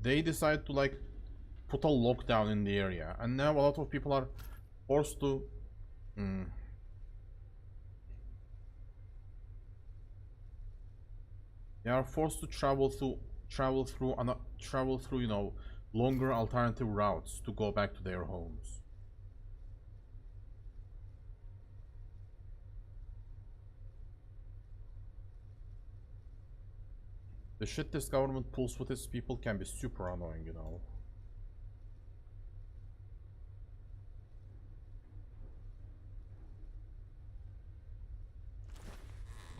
they decided to, like, put a lockdown in the area, and now a lot of people are forced to they are forced to travel through you know, longer alternative routes to go back to their homes. The shit this government pulls with its people can be super annoying, you know.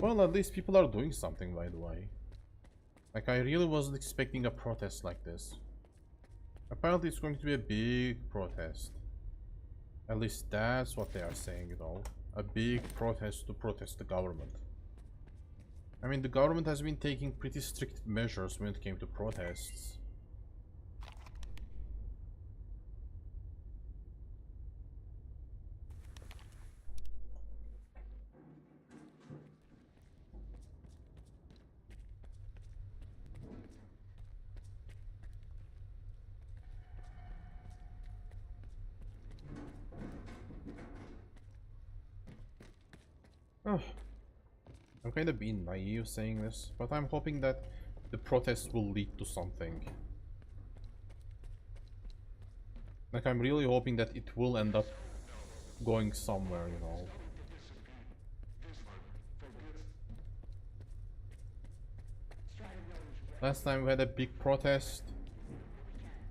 Well, at least people are doing something, by the way. Like, I really wasn't expecting a protest like this. Apparently it's going to be a big protest. At least that's what they are saying, you know. A big protest to protest the government. I mean, the government has been taking pretty strict measures when it came to protests. Oh, I'm kind of being naive saying this, but I'm hoping that the protest will lead to something. Like, I'm really hoping that it will end up going somewhere, you know. Last time we had a big protest,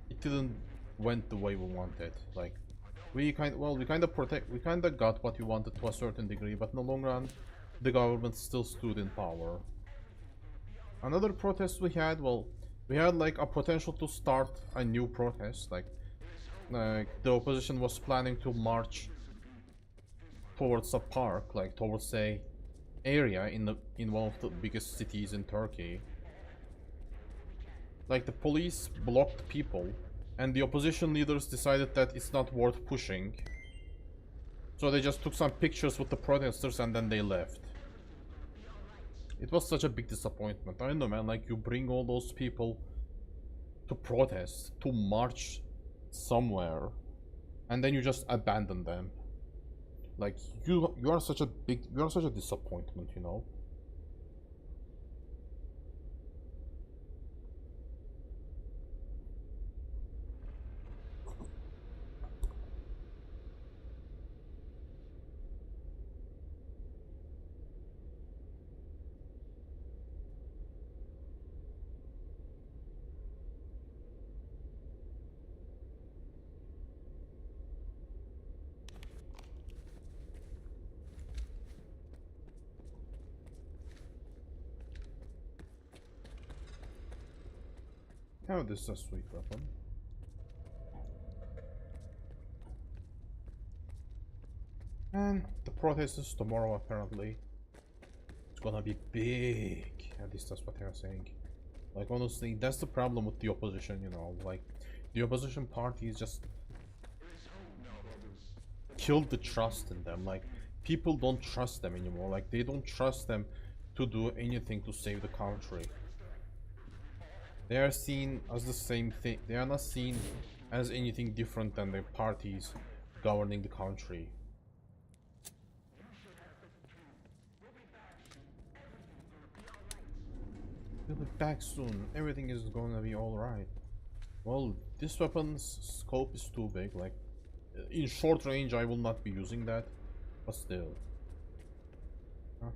it didn't went the way we wanted. Like, we kind of got what we wanted to a certain degree, but in the long run, the government still stood in power. Another protest we had, well, we had like a potential to start a new protest. Like the opposition was planning to march towards a park, like towards a area in one of the biggest cities in Turkey. Like, the police blocked people, and the opposition leaders decided that it's not worth pushing. So they just took some pictures with the protesters and then they left. It was such a big disappointment. I don't know, man, like, you bring all those people to protest, to march somewhere, and then you just abandon them. Like, you are such a disappointment, you know? Oh, this is a sweet weapon. And the protest is tomorrow, apparently. It's gonna be big. At least that's what they're saying. Like, honestly, that's the problem with the opposition, you know. Like, the opposition parties just killed the trust in them. Like, people don't trust them anymore. Like, they don't trust them to do anything to save the country. They are seen as the same thing. They are not seen as anything different than the parties governing the country. We'll be back soon. Everything is going to be alright. Well, this weapon's scope is too big. Like, in short range, I will not be using that. But still. Huh?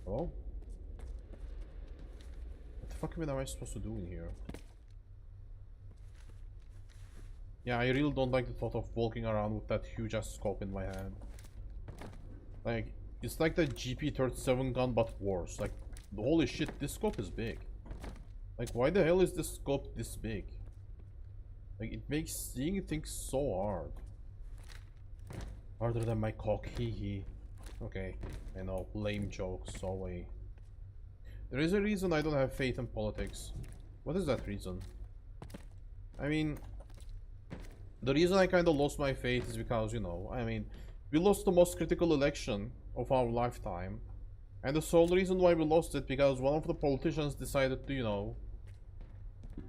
Hello? What the fuck am I supposed to do in here? Yeah, I really don't like the thought of walking around with that huge ass scope in my hand. Like, it's like the GP37 gun but worse. Like, holy shit, this scope is big. Like, why the hell is this scope this big? Like, it makes seeing things so hard. Harder than my cock, hee hee. Okay, I know, lame jokes, so away. There is a reason I don't have faith in politics. What is that reason? I mean, the reason I kinda lost my faith is because, you know, I mean, we lost the most critical election of our lifetime. And the sole reason why we lost it because one of the politicians decided to, you know,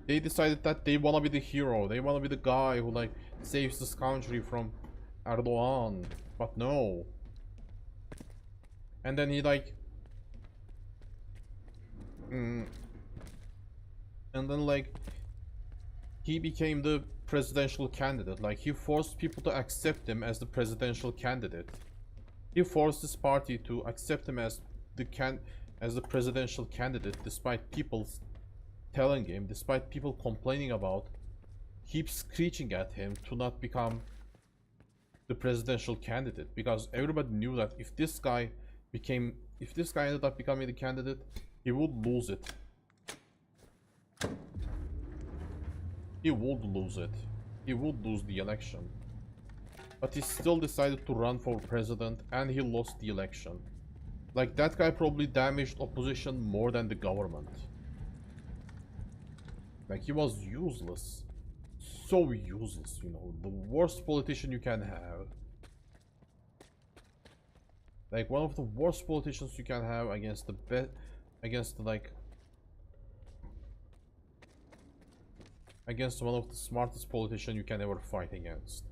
they decided that they wanna be the hero. They wanna be the guy who, like, saves this country from Erdogan. But no. And then he, like... and then, like, he became the presidential candidate. Like, he forced people to accept him as the presidential candidate. He forced this party to accept him as the presidential candidate, despite people telling him, despite people complaining about, keep screeching at him to not become the presidential candidate, because everybody knew that if this guy ended up becoming the candidate, he would lose it. He would lose it. He would lose the election. But he still decided to run for president, and he lost the election. Like, that guy probably damaged opposition more than the government. Like, he was useless. So useless, you know. The worst politician you can have. Like, one of the worst politicians you can have against the against one of the smartest politicians you can ever fight against.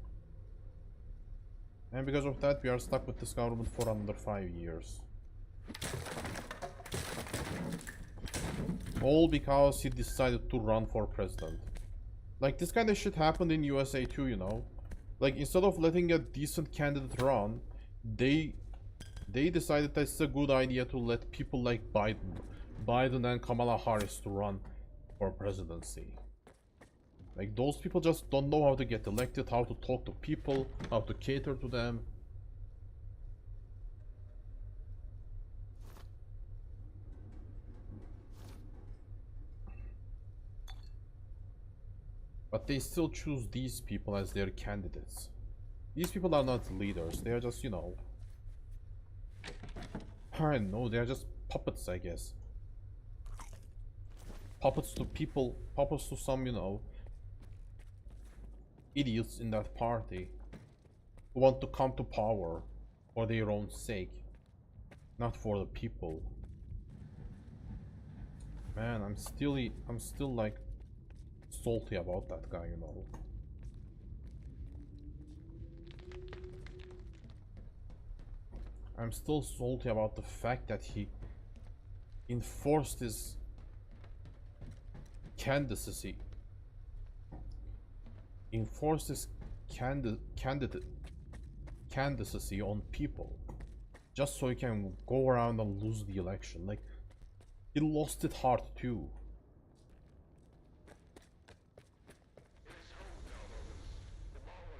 And because of that, we are stuck with this government for another 5 years. All because he decided to run for president. Like, this kind of shit happened in USA too, you know. Like, instead of letting a decent candidate run, they decided that it's a good idea to let people like Biden and Kamala Harris to run for presidency. Like, those people just don't know how to get elected, how to talk to people, how to cater to them. But they still choose these people as their candidates. These people are not leaders, they are just, you know... I don't know, they are just puppets, I guess. Puppets to people, puppets to some, you know... idiots in that party. Who want to come to power for their own sake. Not for the people. Man, I'm still like... salty about that guy, you know. I'm still salty about the fact that he enforced his candidacy. Enforced his candidacy on people. Just so he can go around and lose the election. Like, he lost it hard too.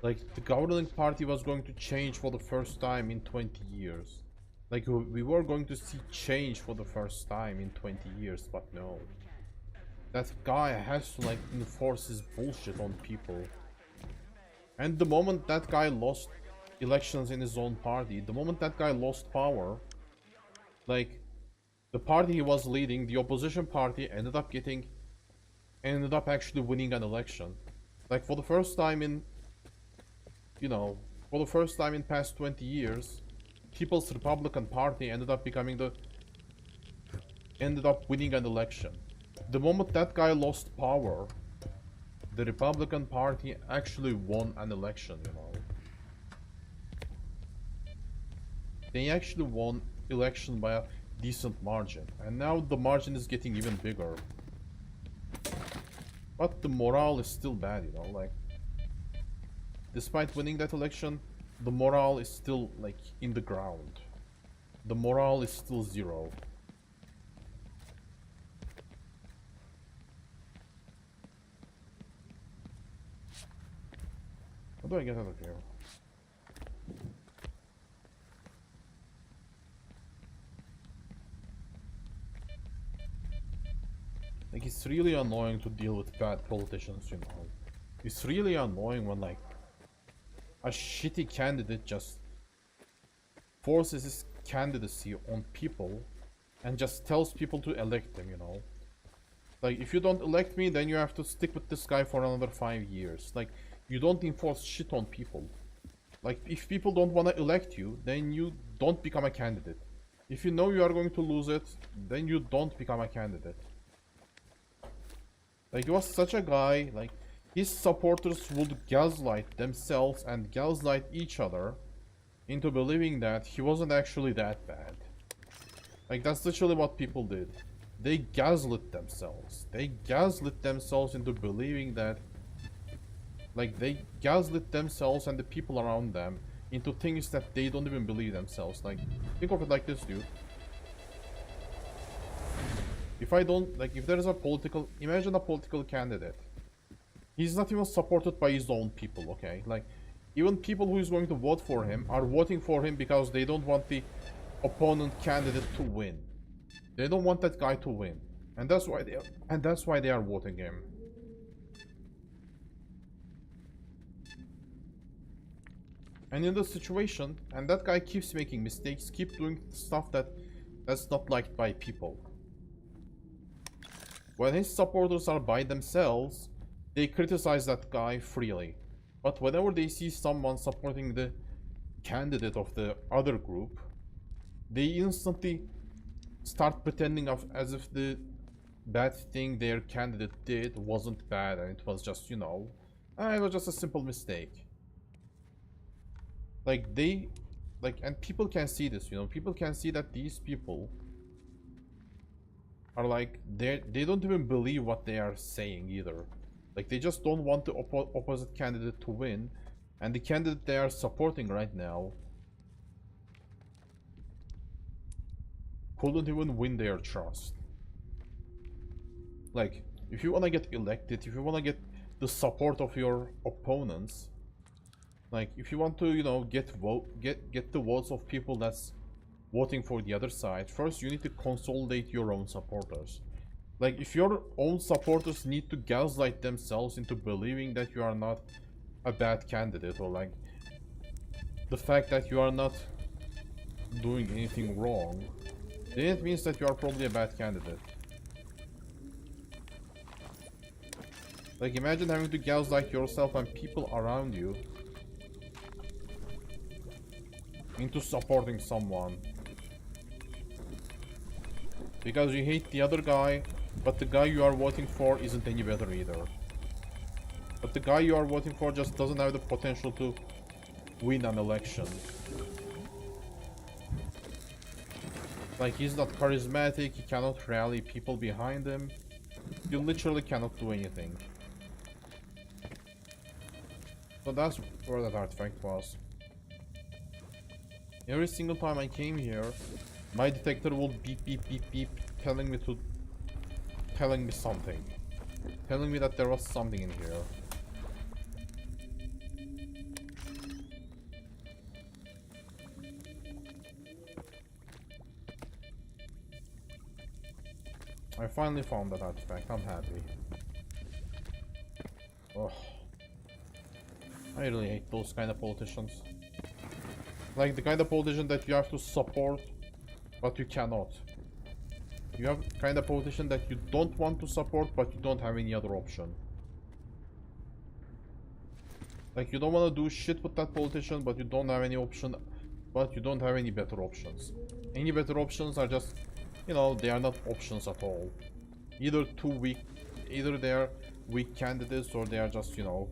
Like, the governing party was going to change for the first time in 20 years. Like, we were going to see change for the first time in 20 years, but no. that guy has to like enforce his bullshit on people. And the moment that guy lost elections in his own party, the moment that guy lost power, like the party he was leading, the opposition party, ended up actually winning an election. Like for the first time in, you know, for the first time in past 20 years, People's Republican Party ended up winning an election. The moment that guy lost power, the Republican Party actually won an election, you know. They actually won election by a decent margin, and now the margin is getting even bigger. But the morale is still bad, you know, like, despite winning that election, the morale is still, like, in the ground. The morale is still zero. How do I get out of here? Like, it's really annoying to deal with bad politicians, you know. It's really annoying when, like, a shitty candidate just forces his candidacy on people and just tells people to elect him, you know. Like, if you don't elect me, then you have to stick with this guy for another 5 years. Like, you don't enforce shit on people. Like, if people don't want to elect you, then you don't become a candidate. If you know you are going to lose it, then you don't become a candidate. Like, he was such a guy, like, his supporters would gaslight themselves and gaslight each other into believing that he wasn't actually that bad. Like, that's literally what people did. They gaslit themselves. They gaslit themselves into believing that... Like, they gaslit themselves and the people around them into things that they don't even believe themselves. Like, think of it like this, dude. If I don't... Like, if there is a political... Imagine a political candidate. He's not even supported by his own people, okay? Like, even people who is going to vote for him are voting for him because they don't want the opponent candidate to win. They don't want that guy to win. And that's why they are voting him. And in this situation, and that guy keeps making mistakes, keep doing stuff that's not liked by people. When his supporters are by themselves, they criticize that guy freely. But whenever they see someone supporting the candidate of the other group, they instantly start pretending as if the bad thing their candidate did wasn't bad and it was just, you know, it was just a simple mistake. Like, and people can see this, you know, people can see that these people are like, they don't even believe what they are saying either. Like, they just don't want the opposite candidate to win, and the candidate they are supporting right now couldn't even win their trust. Like, if you want to get elected, if you want to get the support of your opponents, like, if you want to, you know, get the votes of people that's voting for the other side, first you need to consolidate your own supporters. Like, if your own supporters need to gaslight themselves into believing that you are not a bad candidate, or like the fact that you are not doing anything wrong, then it means that you are probably a bad candidate. Like, imagine having to gaslight yourself and people around you into supporting someone because you hate the other guy, but the guy you are voting for isn't any better either. But the guy you are voting for just doesn't have the potential to win an election. Like, he's not charismatic, he cannot rally people behind him. You literally cannot do anything. So that's where that artifact was. Every single time I came here, my detector would beep beep beep beep, telling me something. Telling me that there was something in here. I finally found that artifact. I'm happy. Oh, I really hate those kind of politicians. Like the kind of politician that you have to support, but you cannot. You have kind of politician that you don't want to support, but you don't have any other option. Like you don't want to do shit with that politician, but you don't have any option, but you don't have any better options. Any better options are just, you know, they are not options at all. Either too weak, either they are weak candidates, or they are just, you know,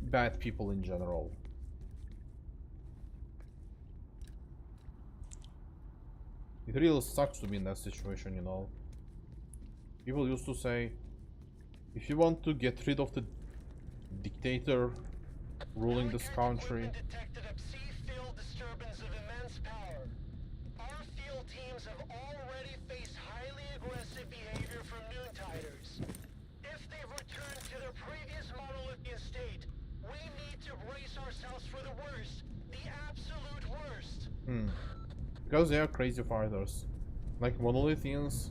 bad people in general. It really sucks to be in that situation, you know. People used to say, if you want to get rid of the dictator ruling this country, Detected a sea-filled disturbance of immense power. Our field teams have already faced highly aggressive behavior from Noontiders. If they've returned to their previous monolithian state, we need to brace ourselves for the worst. The absolute worst. Because they are crazy fighters. Like monolithians,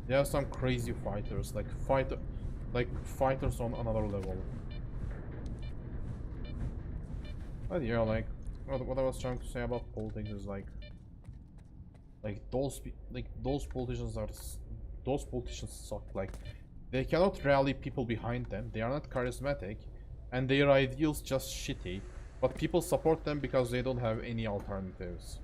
they are some crazy fighters, like fighters on another level. But yeah, like what I was trying to say about politics is like those politicians suck. Like they cannot rally people behind them. They are not charismatic, and their ideals just shitty. But people support them because they don't have any alternatives.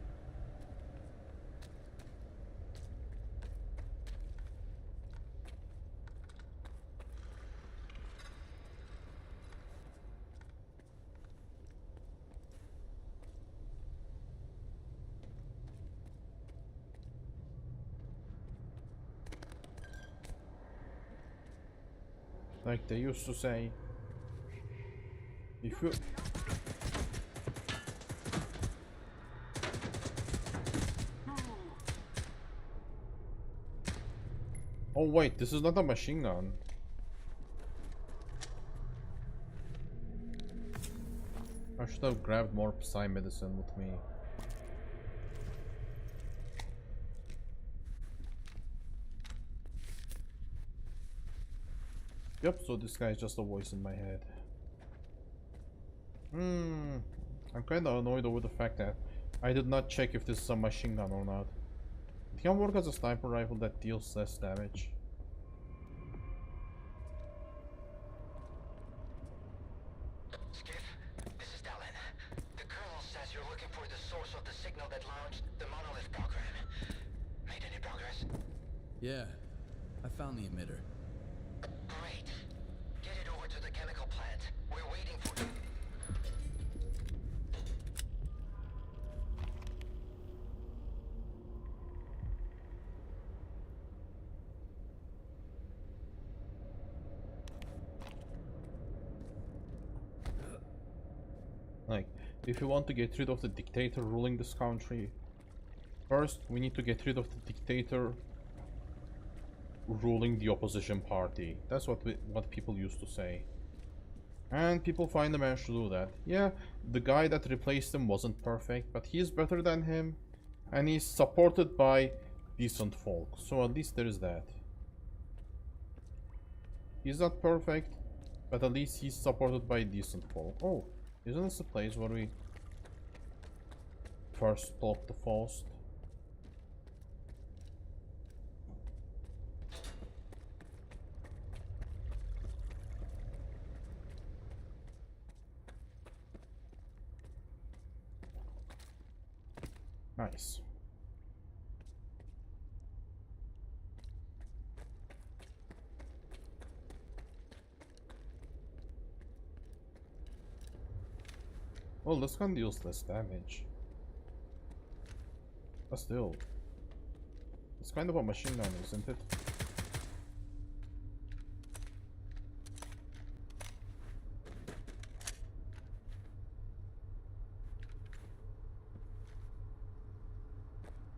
Like they used to say, if you... Oh wait, this is not a machine gun. I should have grabbed more psi medicine with me. Yep, so this guy is just a voice in my head. I'm kinda annoyed over the fact that I did not check if this is a machine gun or not. It can work as a sniper rifle that deals less damage. Skiff, this is Dallin. The Colonel says you're looking for the source of the signal that launched the monolith program. Made any progress? Yeah, I found the emitter. Great. Get it over to the chemical plant. We're waiting for... Like, if you want to get rid of the dictator ruling this country, first we need to get rid of the dictator ruling the opposition party. That's what people used to say. And people finally managed to do that. Yeah, the guy that replaced him wasn't perfect, but he's better than him. And he's supported by decent folk. So at least there is that. He's not perfect, but at least he's supported by decent folk. Oh, isn't this the place where we first blocked the Faust? Nice. Well, this gun deals less damage. But still. It's kind of a machine gun, isn't it?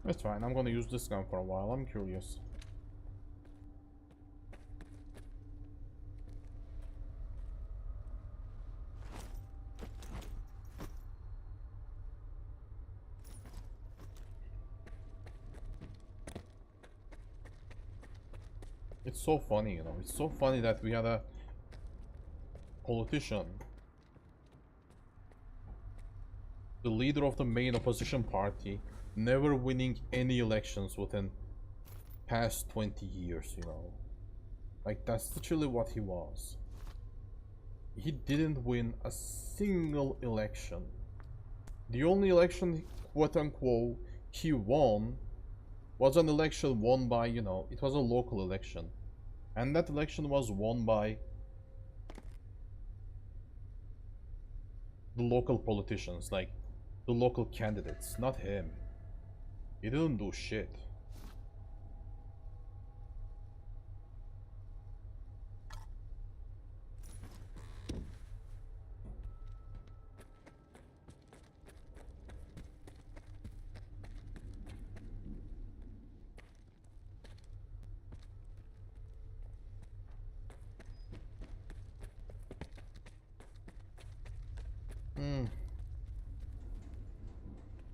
It's fine, I'm gonna use this gun for a while, I'm curious. It's so funny, you know. It's so funny that we had a politician, the leader of the main opposition party, never winning any elections within past 20 years, you know. Like, that's literally what he was. He didn't win a single election. The only election, quote-unquote, he won was an election won by, you know, it was a local election. And that election was won by the local politicians, like the local candidates, not him. He didn't do shit.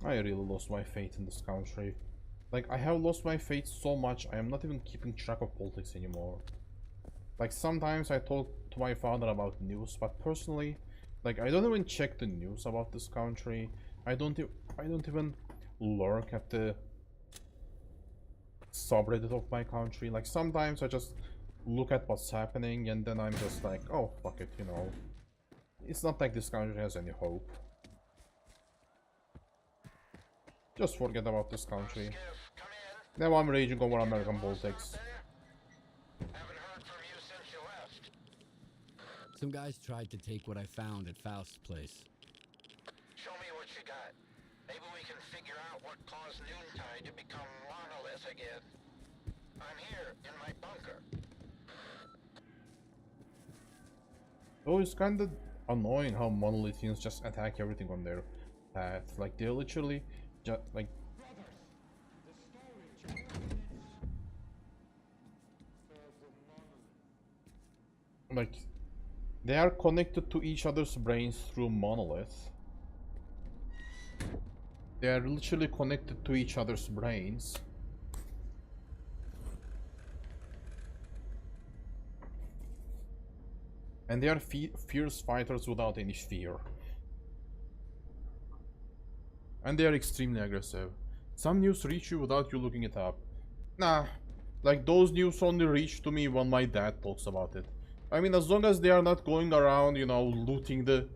I really lost my faith in this country. Like, I have lost my faith so much, I am not even keeping track of politics anymore. Like, sometimes I talk to my father about news, but personally, like, I don't even check the news about this country. I don't even lurk at the subreddit of my country. Like, sometimes I just look at what's happening and then I'm just like, oh, fuck it, you know. It's not like this country has any hope. Just forget about this country. Now I'm raging over American politics. Some guys tried to take what I found at Faust's place. Show me what you got. Maybe we can figure out what caused Noontide to become monolith again. I'm here in my bunker. Oh, it's kind of annoying how monolithians just attack everything on their path. Like, they're literally just like... Like, they are connected to each other's brains through monolith. They are literally connected to each other's brains. And they are fierce fighters without any fear. And they are extremely aggressive. Some news reach you without you looking it up. Nah, like those news only reach to me when my dad talks about it. I mean, as long as they are not going around, you know, looting the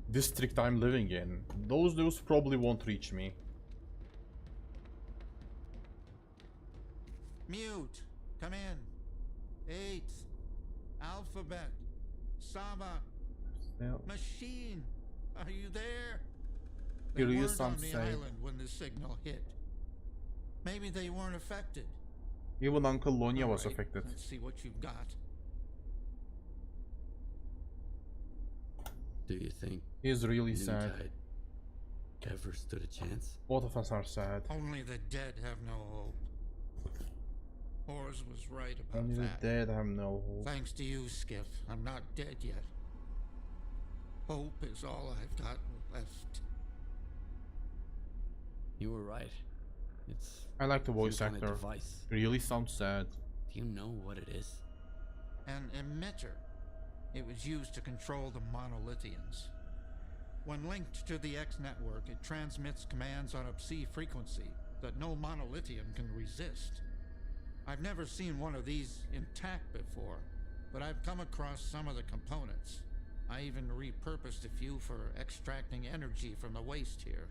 district I'm living in, those news probably won't reach me. Mute, come in. 8, alphabet, Saba, machine, are you there? They weren't on the island when the signal hit. Maybe they weren't affected. Even Uncle Lonya was affected. Let's see what you've got. Do you think he's really sad? Ever stood a chance? Both of us are sad. Only the dead have no hope. Horus was right about Only that. the dead have no hope. Thanks to you, Skiff, I'm not dead yet. Hope is all I've got left. You were right. It's... I like the voice actor. Really sounds sad. Do you know what it is? An emitter. It was used to control the monolithians. When linked to the X network, it transmits commands on a psi frequency that no monolithian can resist. I've never seen one of these intact before, but I've come across some of the components. I even repurposed a few for extracting energy from the waste here.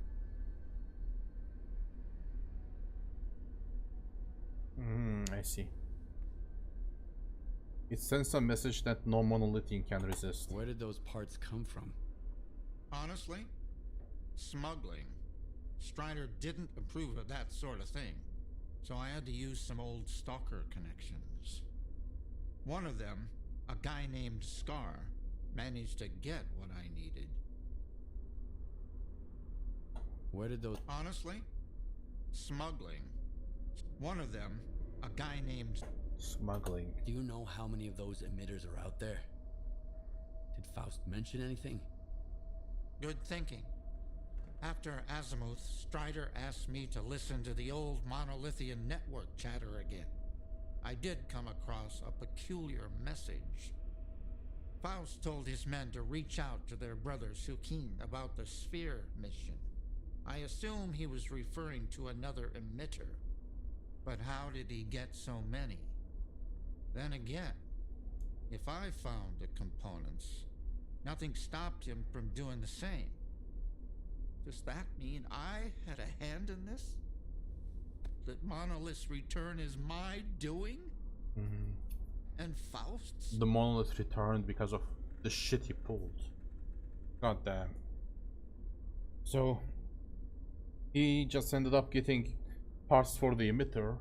I see. It sends a message that no monolithian can resist. Where did those parts come from? Honestly, smuggling. Strider didn't approve of that sort of thing, so I had to use some old Stalker connections. One of them, a guy named Scar, managed to get what I needed. Where did those... Honestly, smuggling. One of them, a guy named... Smuggling. Do you know how many of those emitters are out there? Did Faust mention anything? Good thinking. After Azimuth, Strider asked me to listen to the old monolithian network chatter again. I did come across a peculiar message. Faust told his men to reach out to their brother Sukin about the Sphere mission. I assume he was referring to another emitter. But how did he get so many? Then again, if I found the components, nothing stopped him from doing the same. Does that mean I had a hand in this? That Monolith's return is my doing? And Faust's? The Monolith returned because of the shit he pulled. God damn. So he just ended up getting parts for the emitter,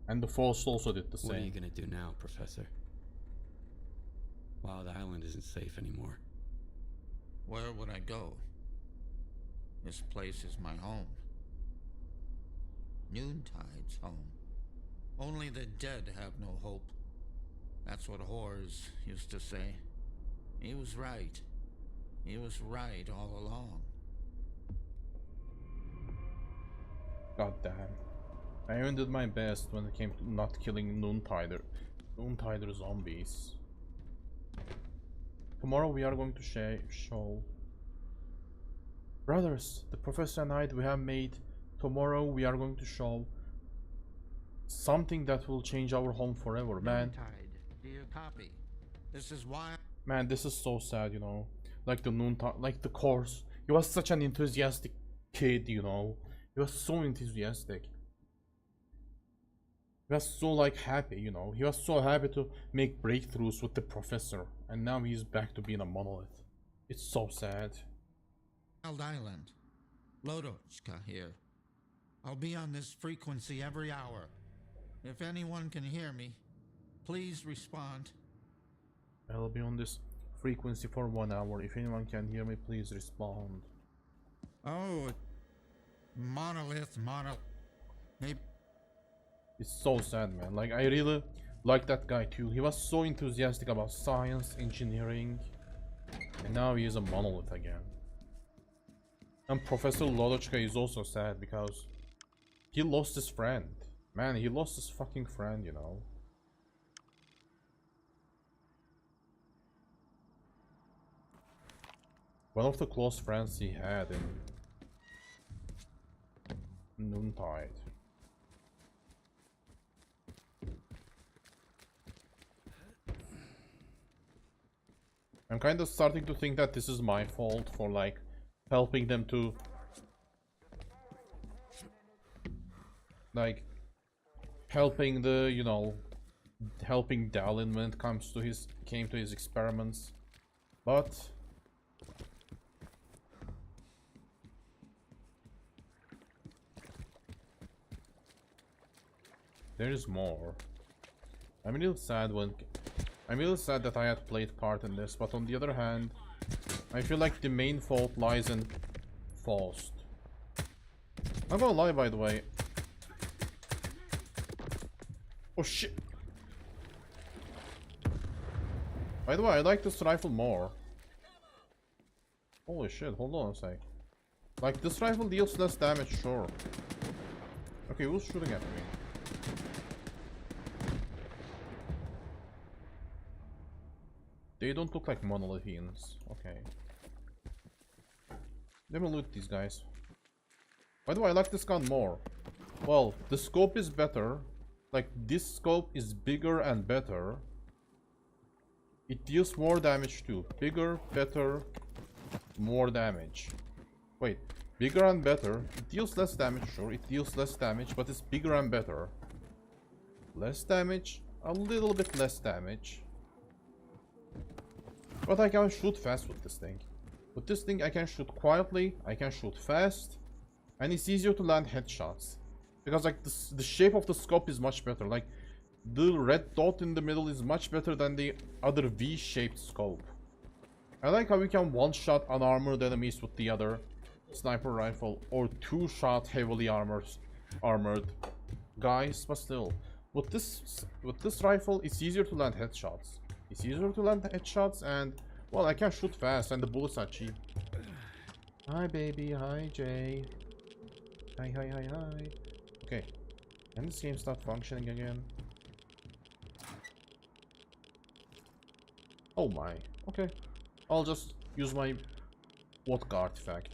and the Faust also did the same. What are you gonna do now, Professor? Wild Island isn't safe anymore. Where would I go? This place is my home. Noontide's home. Only the dead have no hope. That's what Horrors used to say. He was right. He was right all along. God damn. I even did my best when it came to not killing Noontider zombies. Tomorrow we are going to show... Brothers, the Professor and I, we have made... Tomorrow we are going to show something that will change our home forever, man. Do you copy? This is why... Man, this is so sad, you know. Like the Noontide, like the course. He was such an enthusiastic kid, you know. He was so enthusiastic. He was so like happy, you know. He was so happy to make breakthroughs with the Professor. And now he's back to being a monolith. It's so sad. Wild Island. Lodochka here. I'll be on this frequency every hour. If anyone can hear me, please respond. I'll be on this frequency for 1 hour. If anyone can hear me, please respond. Oh, monolith. Maybe. It's so sad, man. Like, I really like that guy too. He was so enthusiastic about science, engineering, and now he is a monolith again. And Professor Lodochka is also sad because he lost his friend. Man, he lost his fucking friend, you know. One of the close friends he had in Noontide. I'm kind of starting to think that this is my fault for like helping them to like helping the, you know, helping Dallin when it comes to came to his experiments. But there is more. I'm really sad that I had played part in this, but on the other hand, I feel like the main fault lies in Faust. I'm gonna lie, by the way. Oh shit! By the way, I like this rifle more. Holy shit, hold on a sec. Like, this rifle deals less damage, sure. Okay, who's shooting at me? They don't look like monolithians. Okay. Let me loot these guys. By the way, I like this gun more. Well, the scope is better. Like, this scope is bigger and better. It deals more damage too. Bigger, better, more damage. Wait, bigger and better. It deals less damage, sure. It deals less damage, but it's bigger and better. Less damage, a little bit less damage. But I can shoot fast with this thing. With this thing I can shoot quietly, I can shoot fast, and it's easier to land headshots. Because like the shape of the scope is much better. Like the red dot in the middle is much better than the other V-shaped scope. I like how we can one-shot unarmored enemies with the other sniper rifle, or two-shot heavily armored guys, but still. With this rifle, it's easier to land headshots. It's easier to land headshots, and well, I can shoot fast, and the bullets are cheap. Hi, baby. Hi, Jay. Hi. Okay. And this game start functioning again. Oh my. Okay. I'll just use my vodka artifact.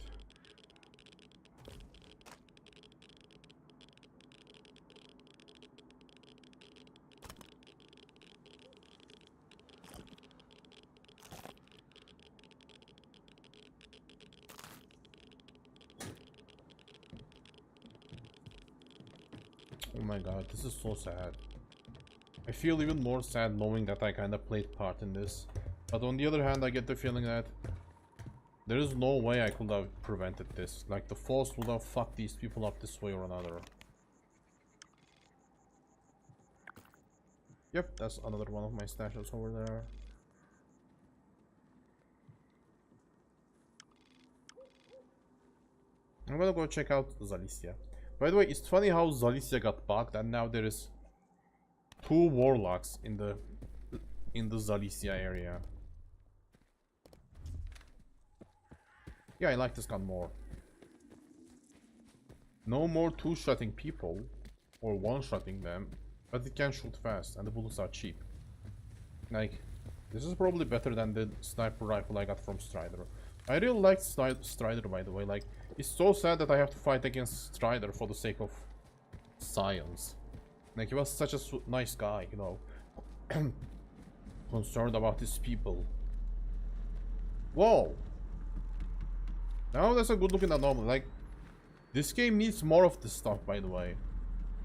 Oh my god, this is so sad. I feel even more sad knowing that I kinda played part in this. But on the other hand, I get the feeling that there is no way I could have prevented this. Like, the Force would have fucked these people up this way or another. Yep, that's another one of my stashes over there. I'm gonna go check out Zalicia. By the way, it's funny how Zalicia got bugged and now there is 2 warlocks in the Zalicia area. Yeah, I like this gun more. No more 2-shotting people or 1-shotting them, but it can shoot fast and the bullets are cheap. Like, this is probably better than the sniper rifle I got from Strider. I really liked Strider, by the way. Like, it's so sad that I have to fight against Strider for the sake of science. Like, he was such a nice guy, you know. Concerned about his people. Whoa! Now that's a good looking anomaly. Like, this game needs more of this stuff, by the way.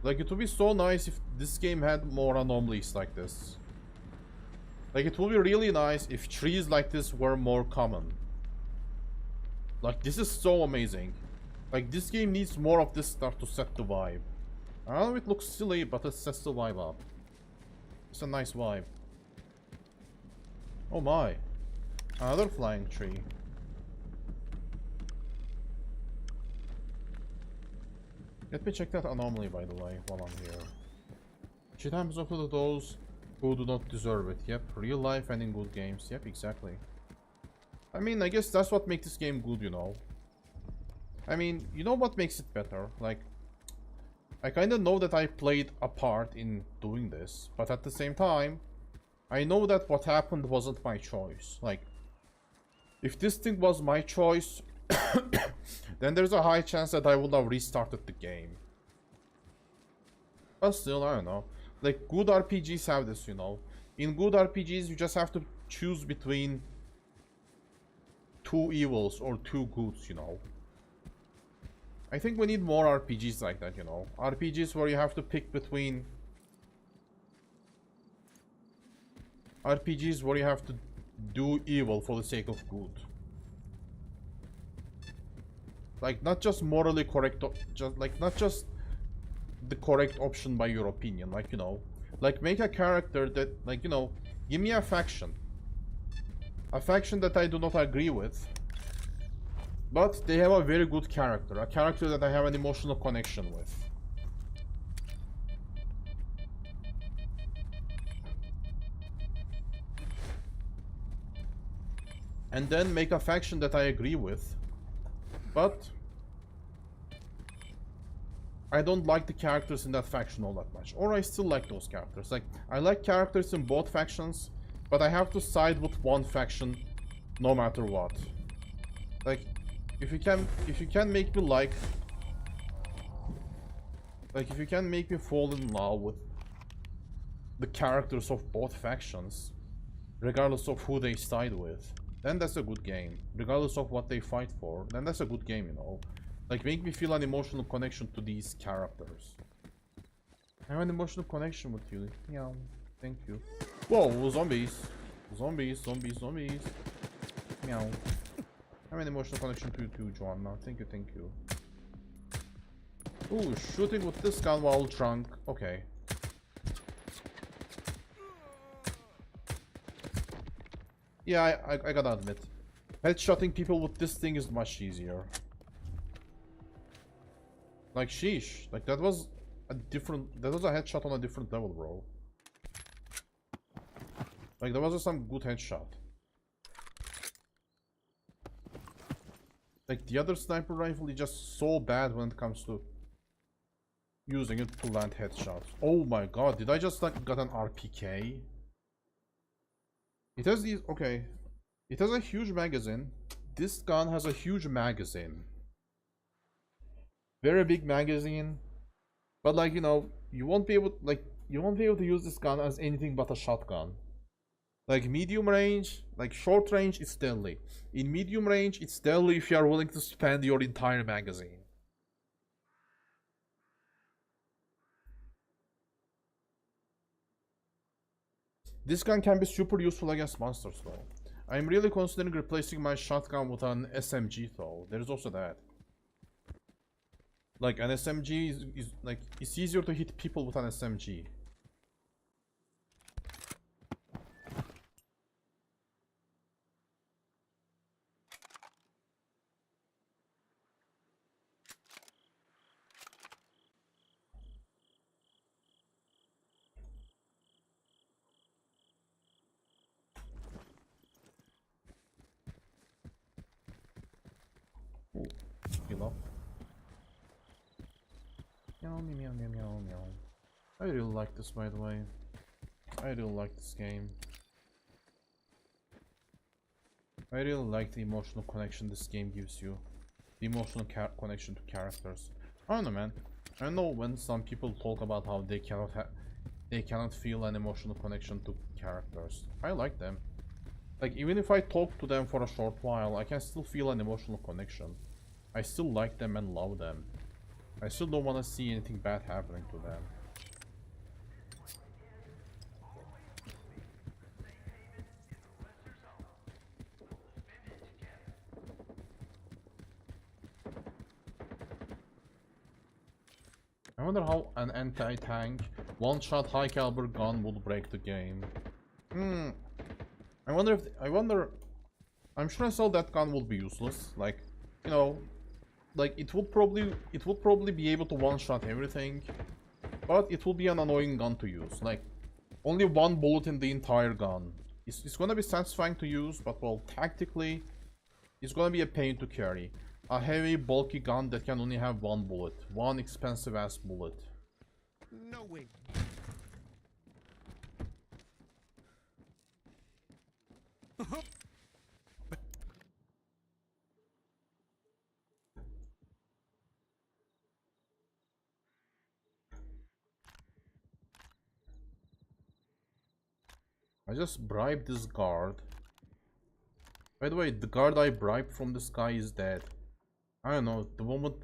Like, it would be so nice if this game had more anomalies like this. Like, it would be really nice if trees like this were more common. Like, this is so amazing. Like, this game needs more of this stuff to set the vibe. I know it looks silly, but it sets the vibe up. It's a nice vibe. Oh my. Another flying tree. Let me check that anomaly, by the way, while I'm here. She times off to those who do not deserve it. Yep, real life and in good games. Yep, exactly. I mean, I guess that's what makes this game good, you know. I mean, you know what makes it better? Like, I kinda know that I played a part in doing this, but at the same time, I know that what happened wasn't my choice. Like, if this thing was my choice, then there's a high chance that I would have restarted the game. But still, I don't know. Like, good RPGs have this, you know. In good RPGs, you just have to choose between 2 evils or 2 goods, you know. I think we need more RPGs like that, you know. RPGs where you have to pick between... RPGs where you have to do evil for the sake of good. Like, not just morally correct, not just the correct option by your opinion, like, you know. Like, make a character that, like, you know, give me a faction. A faction that I do not agree with. But they have a very good character. A character that I have an emotional connection with. And then make a faction that I agree with. But I don't like the characters in that faction all that much. Or I still like those characters. Like, I like characters in both factions, but I have to side with one faction no matter what. Like, if you can make me like if you can make me fall in love with the characters of both factions, regardless of who they side with, then that's a good game. Regardless of what they fight for, then that's a good game, you know. Like, make me feel an emotional connection to these characters. I have an emotional connection with you. Yeah, thank you. Whoa, zombies. Zombies, zombies, zombies. Meow. I have an emotional connection to you too, Joanna. Thank you, thank you. Ooh, shooting with this gun while drunk. Okay. Yeah, I gotta admit. Headshotting people with this thing is much easier. Like, sheesh. Like, that was a headshot on a different level, bro. Like, there was some good headshot. Like, the other sniper rifle is just so bad when it comes to using it to land headshots. Oh my god, did I just, like, got an RPK? It has these, okay. It has a huge magazine. This gun has a huge magazine. Very big magazine. But like, you know, you won't be able to use this gun as anything but a shotgun. Like medium range, like short range, it's deadly. In medium range, it's deadly if you are willing to spend your entire magazine. This gun can be super useful against monsters though. I'm really considering replacing my shotgun with an SMG though. There's also that. Like an SMG is like, it's easier to hit people with an SMG. Heal up. Meow, meow, meow, meow, meow. I really like this, by the way. I really like this game. I really like the emotional connection this game gives you. The emotional connection to characters. I don't know, man. I know when some people talk about how they cannot feel an emotional connection to characters. I like them. Like, even if I talk to them for a short while, I can still feel an emotional connection. I still like them and love them. I still don't want to see anything bad happening to them. I wonder how an anti-tank, one-shot high-caliber gun would break the game. I wonder, I'm sure as hell that gun would be useless. Like, you know, like it would probably be able to one-shot everything, but it will be an annoying gun to use. Like, only one bullet in the entire gun. It's gonna be satisfying to use, but well, tactically, it's gonna be a pain to carry. A heavy, bulky gun that can only have one bullet. One expensive-ass bullet. No way. I just bribed this guard. By the way, the guard I bribed from this guy is dead. I don't know, the moment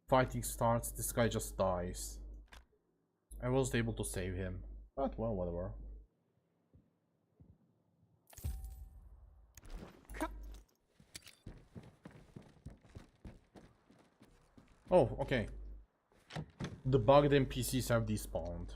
fighting starts, this guy just dies. I wasn't able to save him, but well, whatever. Oh, okay. The bugged NPCs have despawned.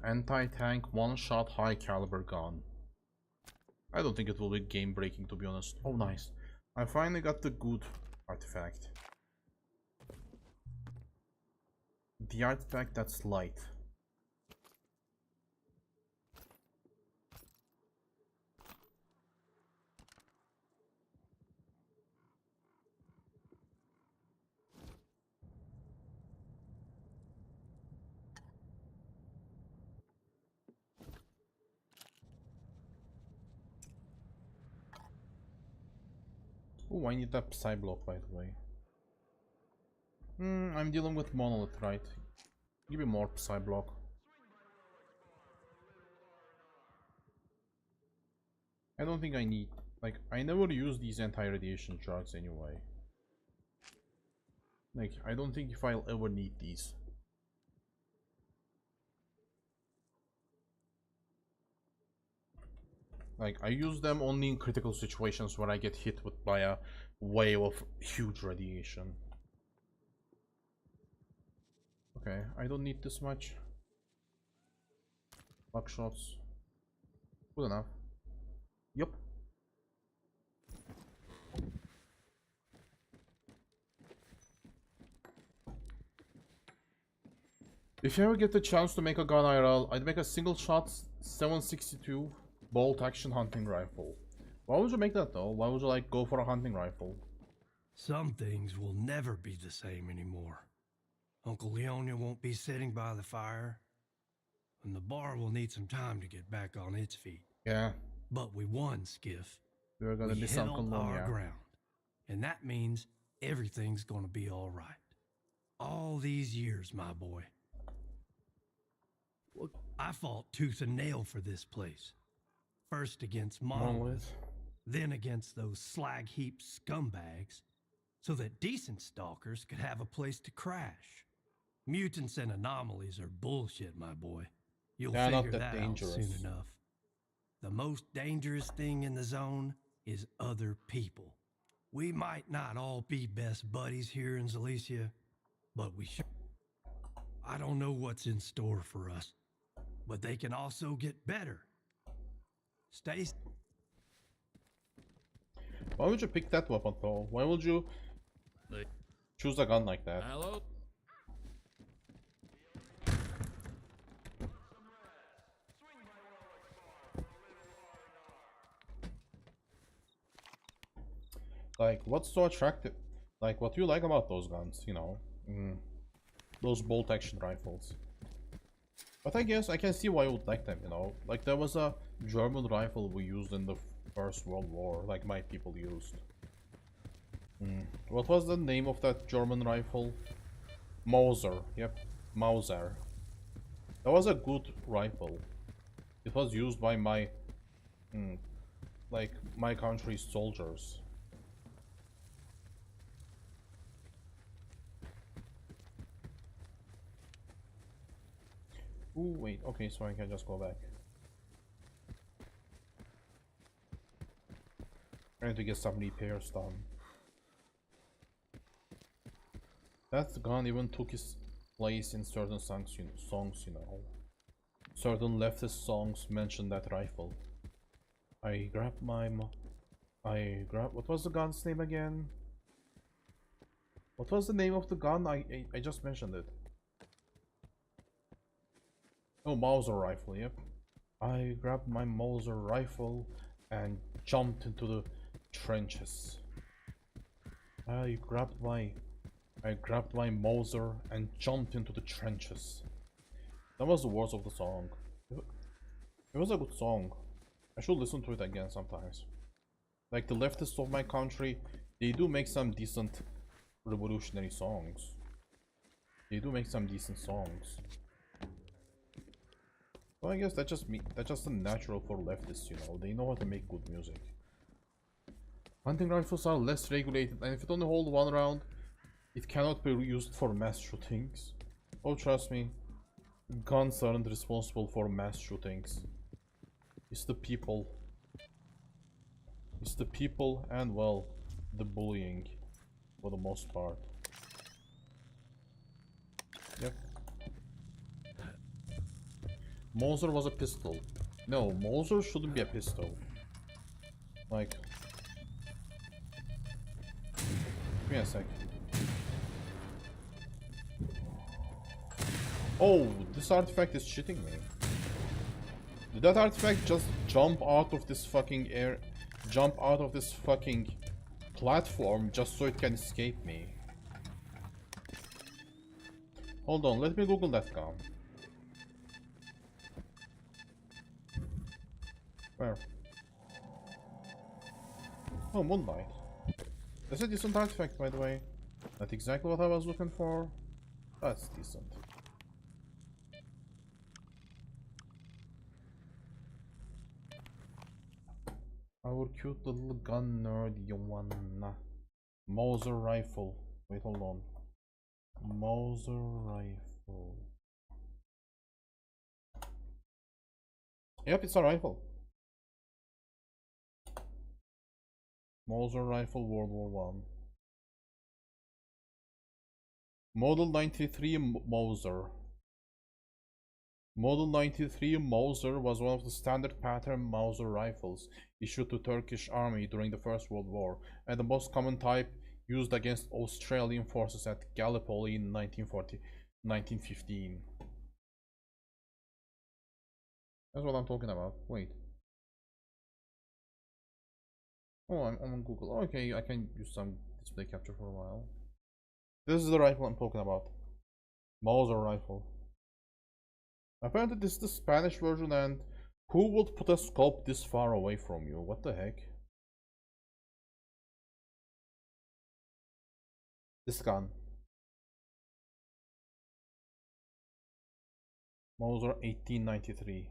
Anti-tank one-shot high-caliber gun. I don't think it will be game-breaking, to be honest. Oh, nice. I finally got the good artifact. The artifact that's light. Oh, I need that Psy block, by the way. I'm dealing with monolith, right? Give me more Psy block. I don't think I need... Like, I never use these anti-radiation drugs anyway. Like, I don't think if I'll ever need these. Like, I use them only in critical situations where I get hit with by a wave of huge radiation. Okay, I don't need this much. Buckshots. Good enough. Yup. If you ever get the chance to make a gun IRL, I'd make a single shot 762 bolt action hunting rifle. Why would you make that though? Why would you like go for a hunting rifle? Some things will never be the same anymore. Uncle Leonia won't be sitting by the fire, and the bar will need some time to get back on its feet. Yeah. But we won, Skiff. We're gonna We miss held Uncle our Leonia. ground, and that means everything's gonna be all right. All these years, my boy. I fought tooth and nail for this place. First against Monolith, then against those slag heap scumbags, so that decent stalkers could have a place to crash. Mutants and anomalies are bullshit, my boy. You'll They're not figure that that out soon dangerous. enough. The most dangerous thing in the zone is other people. We might not all be best buddies here in Zalesia, but we should. I don't know what's in store for us, but they can also get better. Stay. Why would you pick that weapon though? Why would you choose a gun like that? Hello? Like, what's so attractive? Like, what do you like about those guns, you know? Those bolt action rifles. But I guess I can see why you would like them, you know? Like, there was a German rifle we used in the First World War, like my people used. What was the name of that German rifle? Mauser. Yep, Mauser. That was a good rifle. It was used by my, like, my country's soldiers. Ooh, wait, okay, so I can just go back. Trying to get some repairs done. That gun even took his place in certain songs, you know. Certain leftist songs mention that rifle. I grabbed what was the gun's name again? What was the name of the gun? I just mentioned it. Oh, Mauser rifle, yep. I grabbed my Mauser rifle and jumped into the trenches. I grabbed my Mauser and jumped into the trenches. That was the words of the song. It was a good song. I should listen to it again sometimes. Like, the leftists of my country, they do make some decent revolutionary songs. They do make some decent songs. Well, I guess that's just a natural for leftists, you know. They know how to make good music. Hunting rifles are less regulated, and if it only hold one round, it cannot be used for mass shootings. Oh, trust me, guns aren't responsible for mass shootings. It's the people. It's the people and, well, the bullying, for the most part. Yep. Mauser was a pistol. No, Mauser shouldn't be a pistol. Like... Give me a sec. Oh, this artifact is cheating me. Did that artifact just jump out of this fucking air? Jump out of this fucking platform just so it can escape me? Hold on, let me Google that gun. Where? Oh, Moonlight. That's a decent artifact, by the way. That's exactly what I was looking for. That's decent. Our cute little gun nerd, you wanna. Mauser rifle. Wait, hold on. Mauser rifle. Yep, it's a rifle. Mauser rifle, World War One. Model 93 Mauser. Model 93 Mauser was one of the standard pattern Mauser rifles issued to Turkish army during the First World War, and the most common type used against Australian forces at Gallipoli in 1915. That's what I'm talking about. Wait. Oh, I'm on Google. Oh, okay, I can use some display capture for a while. This is the rifle I'm talking about. Mauser rifle. Apparently this is the Spanish version, and who would put a scope this far away from you? What the heck? This gun. Mauser 1893.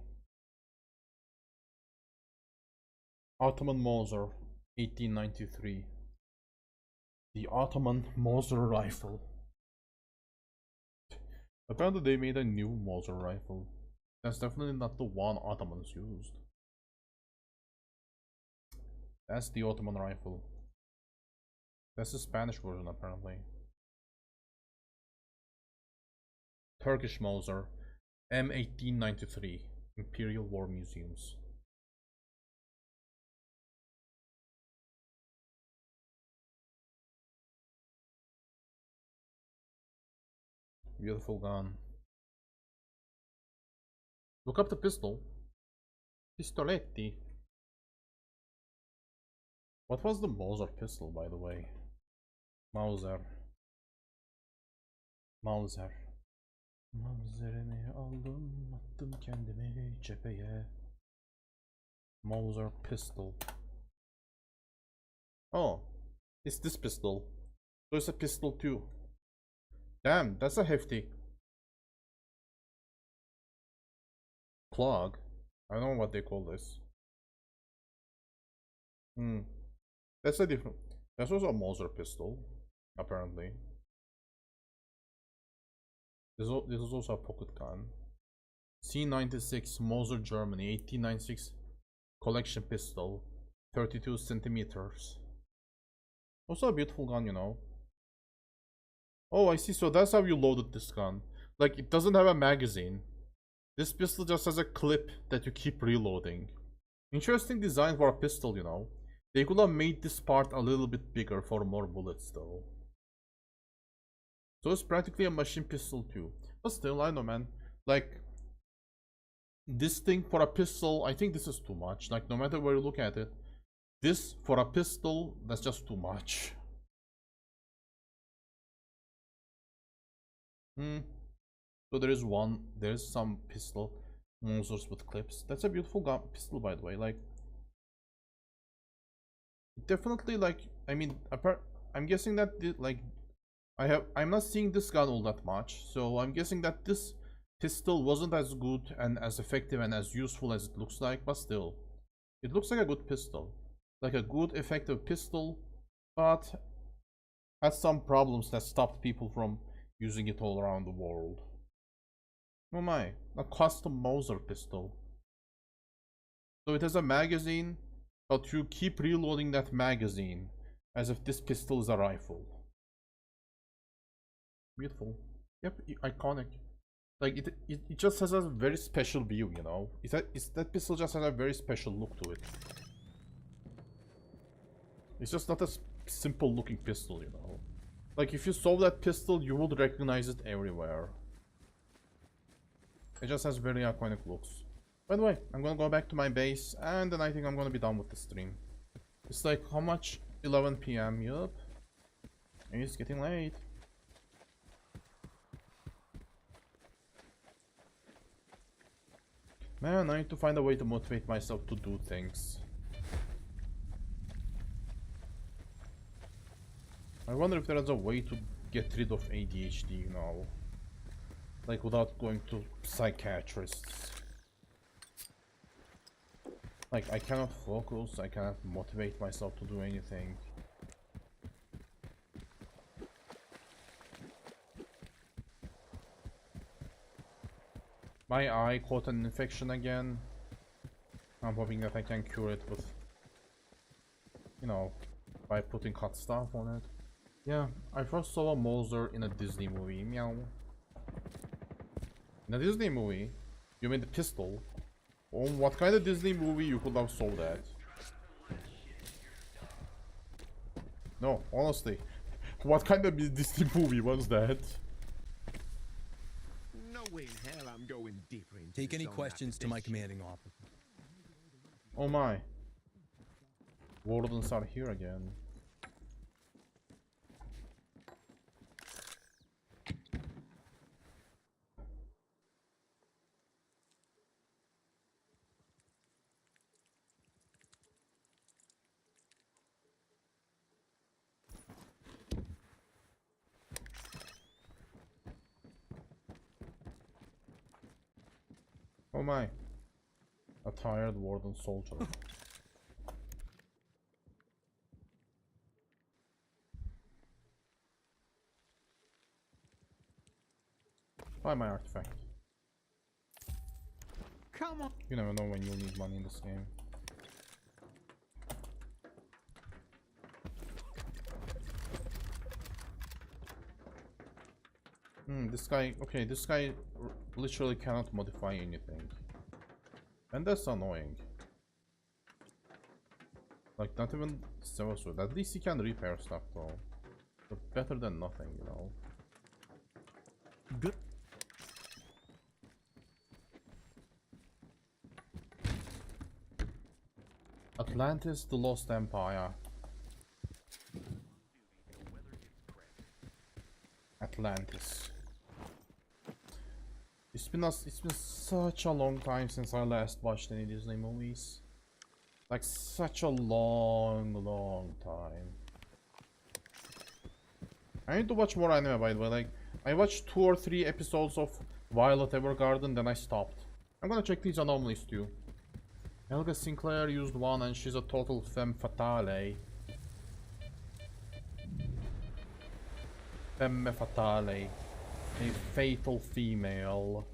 Ottoman Mauser 1893. The Ottoman Mauser rifle. Apparently they made a new Mauser rifle. That's definitely not the one Ottomans used. That's the Ottoman rifle. That's the Spanish version apparently. Turkish Mauser M1893. Imperial War Museums. Beautiful gun. Look up the pistol. Pistoletti. What was the Mauser pistol, by the way? Mauser'imi aldım, attım kendimi cepheye. Mauser pistol. Oh, it's this pistol. So it's a pistol too. Damn, that's a hefty plug. I don't know what they call this. That's a different. That's also a Mauser pistol, apparently. This is also a pocket gun. C96 Mauser Germany 1896 collection pistol, 32 centimeters. Also a beautiful gun, you know. Oh, I see. So that's how you loaded this gun. Like, it doesn't have a magazine. This pistol just has a clip that you keep reloading. Interesting design for a pistol, you know. They could have made this part a little bit bigger for more bullets, though. So it's practically a machine pistol too. But still, I know, man. Like, this thing for a pistol, I think this is too much. Like, no matter where you look at it, this for a pistol, that's just too much. So there is some pistol monsters with clips. That's a beautiful gun pistol, by the way. Like, definitely, like, I mean, I'm guessing that like, I'm not seeing this gun all that much, so I'm guessing that this pistol wasn't as good and as effective and as useful as it looks like, but still, it looks like a good pistol, like a good effective pistol, but had some problems that stopped people from using it all around the world. Oh my, a custom Mauser pistol. So it has a magazine, but you keep reloading that magazine as if this pistol is a rifle. Beautiful. Yep, iconic. Like, it just has a very special view, you know. That pistol just has a very special look to it. It's just not a simple looking pistol, you know. Like, if you saw that pistol, you would recognize it everywhere. It just has very iconic looks. By the way, I'm gonna go back to my base, and then I think I'm gonna be done with the stream. It's like, how much? 11 PM, yup. It's getting late. Man, I need to find a way to motivate myself to do things. I wonder if there is a way to get rid of ADHD, you know. Like, without going to psychiatrists. Like, I cannot focus, I cannot motivate myself to do anything. My eye caught an infection again. I'm hoping that I can cure it with, you know, by putting hot stuff on it. Yeah, I first saw a Mauser in a Disney movie. Meow. In a Disney movie? You mean the pistol? Oh, what kind of Disney movie you could have saw that? No, honestly. What kind of Disney movie was that? No way in hell I'm going deeper into Take the any zone questions after to my this. commanding officer. Oh my. Wardens are here again. Oh my. A tired warden soldier. Buy my artifact. Come on. You never know when you'll need money in this game. This guy, okay, this guy literally cannot modify anything. And that's annoying. Like, not even Seversuit. At least he can repair stuff though. But better than nothing, you know. Good. Atlantis, the Lost Empire. Atlantis. It's been such a long time since I last watched any Disney movies. Like such a long time. I need to watch more anime, by the way. Like I watched 2 or 3 episodes of Violet Evergarden, then I stopped. I'm gonna check these anomalies too. Helga Sinclair used one and she's a total femme fatale. Femme fatale. A fatal female.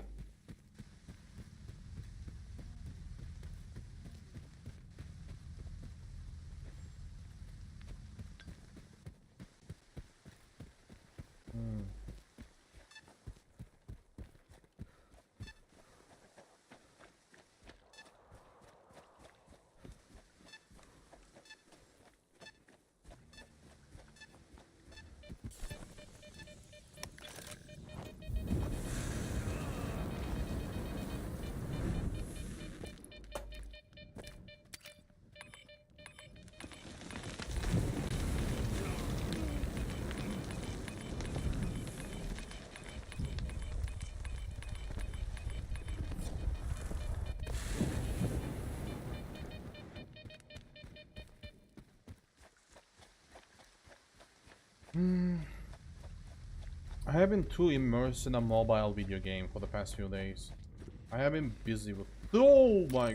I have been too immersed in a mobile video game for the past few days. I have been busy with... Oh my...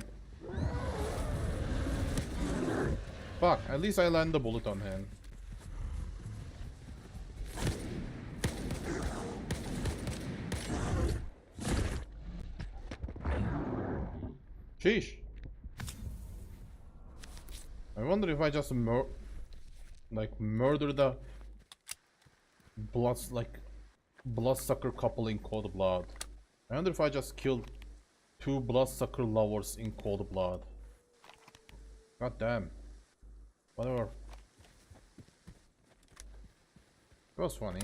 Fuck, at least I landed the bullet on him. Sheesh. I wonder if I just murder the bloodsucker couple in cold blood. I wonder if I just killed 2 bloodsucker lovers in cold blood. God damn. Whatever. It was funny.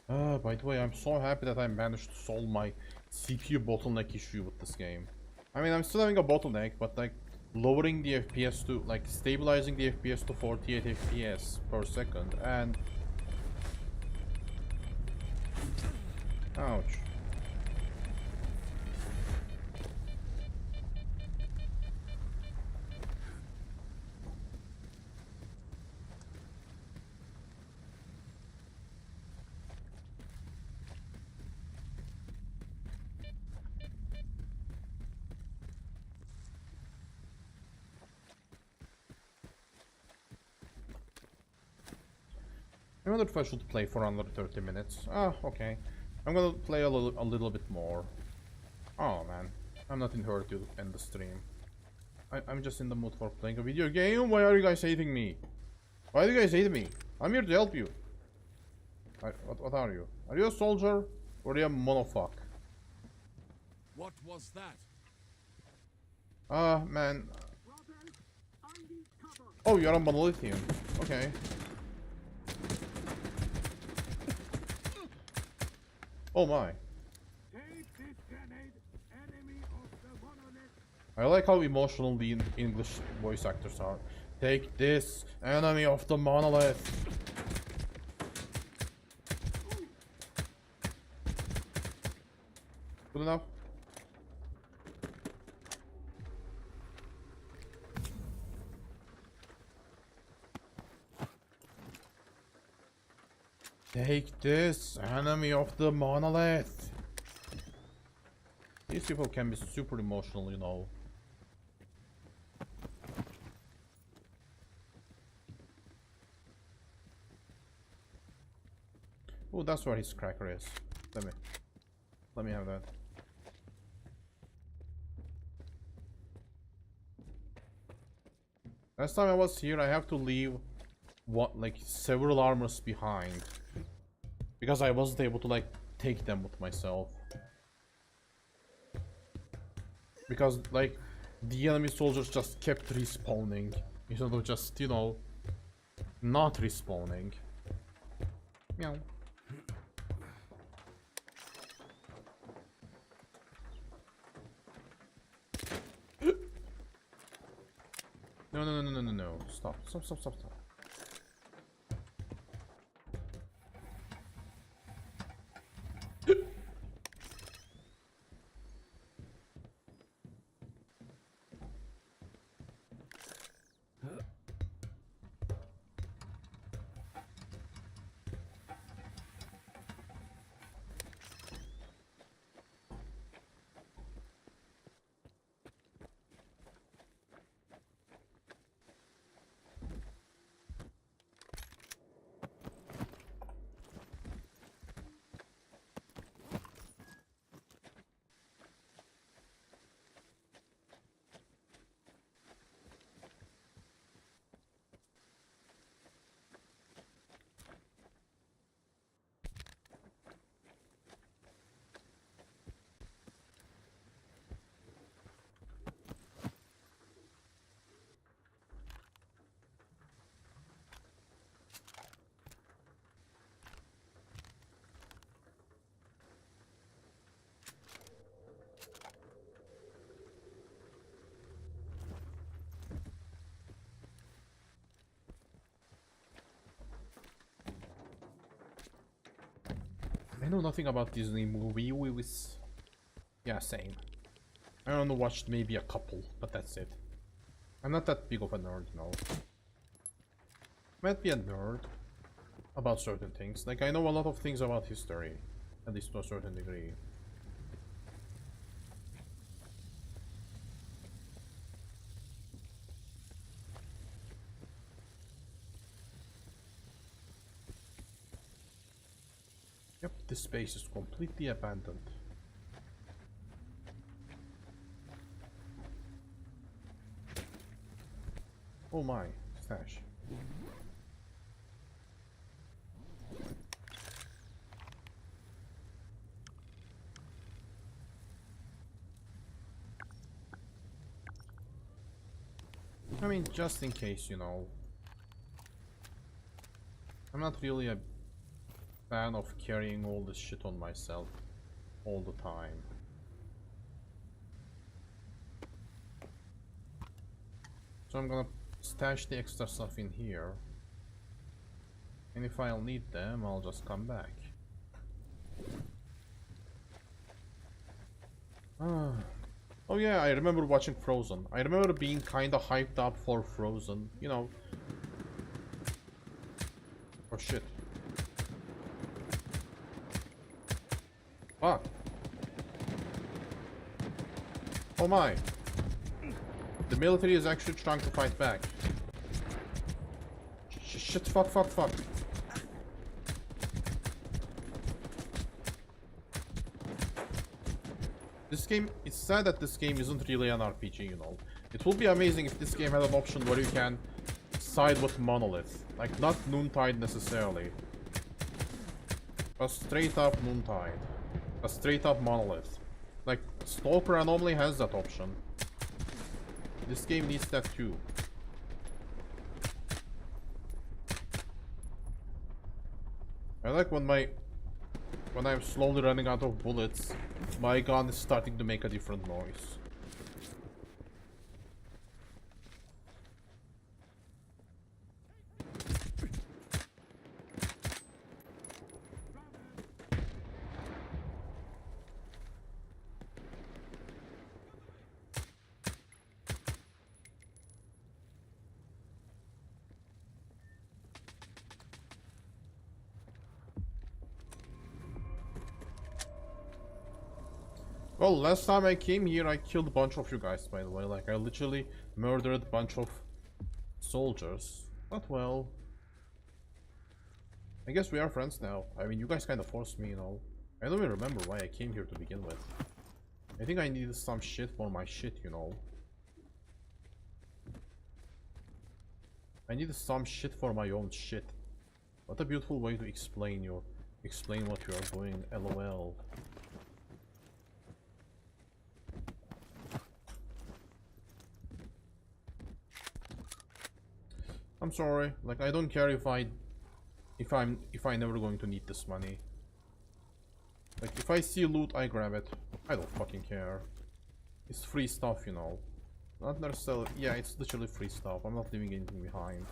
By the way, I'm so happy that I managed to solve my CPU bottleneck issue with this game. I mean, I'm still having a bottleneck, but like lowering the FPS to, like stabilizing the FPS to 48 FPS per second, and... Ouch. I wonder if I should play for another 30 minutes. Ah, okay. I'm gonna play a little bit more. Oh man, I'm not in a hurry to end the stream. I'm just in the mood for playing a video game. Why are you guys hating me? Why do you guys hate me? I'm here to help you. What are you? Are you a soldier or are you a monofuck? What was that? Ah, man. Oh, you're a monolithian. Okay. Oh my. Take this grenade, enemy of the monolith. I like how emotional the English voice actors are. Take this, enemy of the monolith. Good enough? Take this, enemy of the monolith. These people can be super emotional, you know. Oh, that's where his cracker is. Let me have that. Last time I was here, I have to leave like several armors behind because I wasn't able to like take them with myself. Because like the enemy soldiers just kept respawning instead of just, you know, not respawning. Meow. No. Stop. I know nothing about Disney movies. Yeah, same. I only watched maybe a couple, but that's it. I'm not that big of a nerd, you know. Might be a nerd about certain things. Like, I know a lot of things about history, at least to a certain degree. Yep, this space is completely abandoned. Oh my, stash. I mean, just in case, you know. I'm not really a fan of carrying all this shit on myself all the time. So I'm gonna stash the extra stuff in here. And if I'll need them, I'll just come back. Oh yeah, I remember watching Frozen. I remember being kinda hyped up for Frozen, you know. Oh shit. Fuck. Oh my. The military is actually trying to fight back. Shit, fuck. This game, it's sad that this game isn't really an RPG, you know. It would be amazing if this game had an option where you can side with Monolith. Like, not Noontide necessarily. A straight up Noontide. A straight up Monolith. Like, Stalker Anomaly has that option. This game needs that too. I like when my When I'm slowly running out of bullets, my gun is starting to make a different noise. Well, last time I came here, I killed a bunch of you guys, by the way. Like, I literally murdered a bunch of soldiers. But, well, I guess we are friends now. I mean, you guys kind of forced me, you know. I don't even remember why I came here to begin with. I think I needed some shit for my shit, you know. I needed some shit for my own shit. What a beautiful way to explain what you are doing, LOL. I'm sorry, like I don't care if I'm never going to need this money. Like if I see loot, I grab it. I don't fucking care. It's free stuff, you know. Not necessarily, yeah, it's literally free stuff. I'm not leaving anything behind.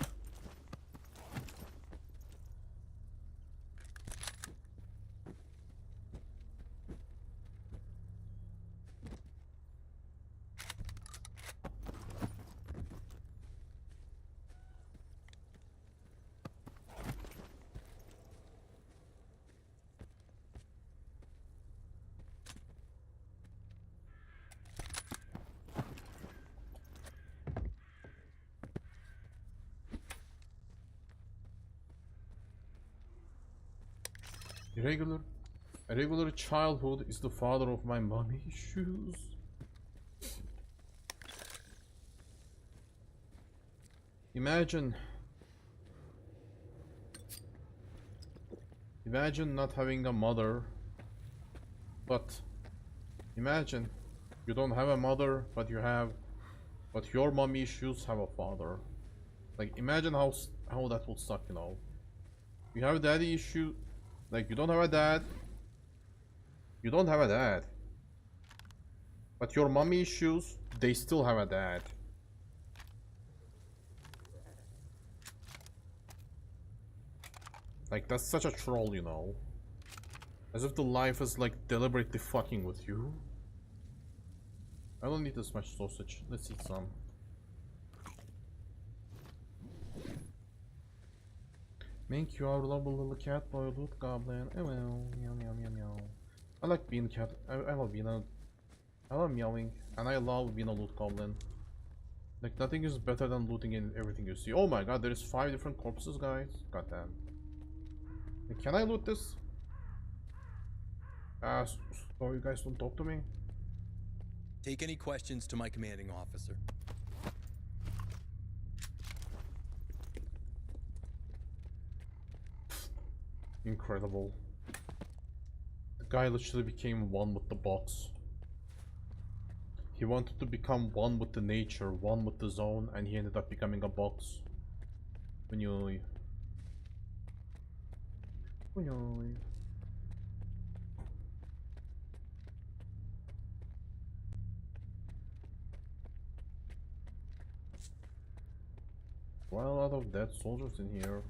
A regular childhood is the father of my mommy issues. Imagine not having a mother, but imagine you don't have a mother, but your mommy issues have a father. Like imagine how that would suck, you know. You have a daddy issue, like you don't have a dad. You don't have a dad. But your mommy issues, they still have a dad. Like that's such a troll, you know. As if the life is like deliberately fucking with you. I don't need this much sausage. Let's eat some. Thank you, our lovely little cat boy, loot goblin. Oh well, meow meow meow meow. I like being cat. I love being a. I love meowing, and I love being a loot goblin. Like nothing is better than looting in everything you see. Oh my god, there is 5 different corpses, guys. God damn. Like, can I loot this? So you guys don't talk to me. Take any questions to my commanding officer. Incredible. The guy literally became one with the box. He wanted to become one with the nature, one with the zone, and he ended up becoming a box. Well, a lot of dead soldiers in here.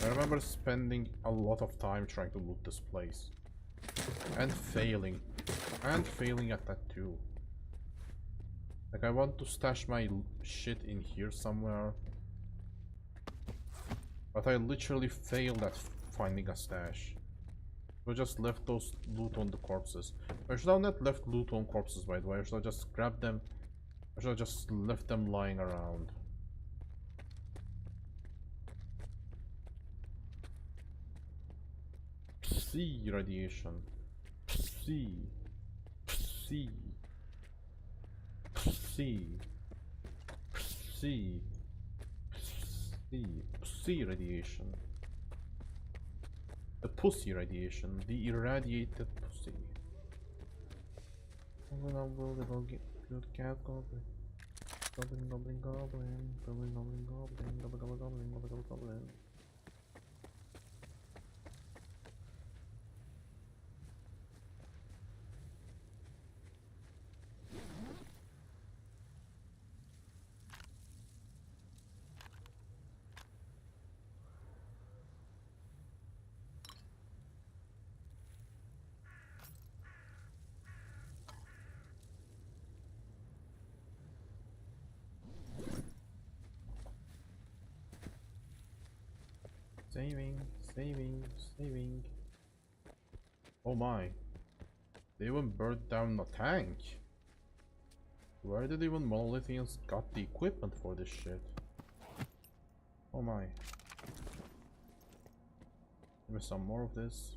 I remember spending a lot of time trying to loot this place. And failing. And failing at that too. Like I want to stash my shit in here somewhere. But I literally failed at finding a stash. I just left those loot on the corpses. I should have not left loot on corpses, by the way. I should have just grabbed them. I should have just left them lying around. Psi radiation. Psi. Psi. Psi. Psi. Psi. Psi radiation. The pussy radiation. The irradiated pussy. Good cat goblin. Goblin, goblin, goblin. Goblin, goblin, goblin. Goblin, goblin, goblin. Goblin, goblin, goblin. saving. Oh my. They even burned down a tank. Where did even Monolithians got the equipment for this shit? Oh my. Give me some more of this.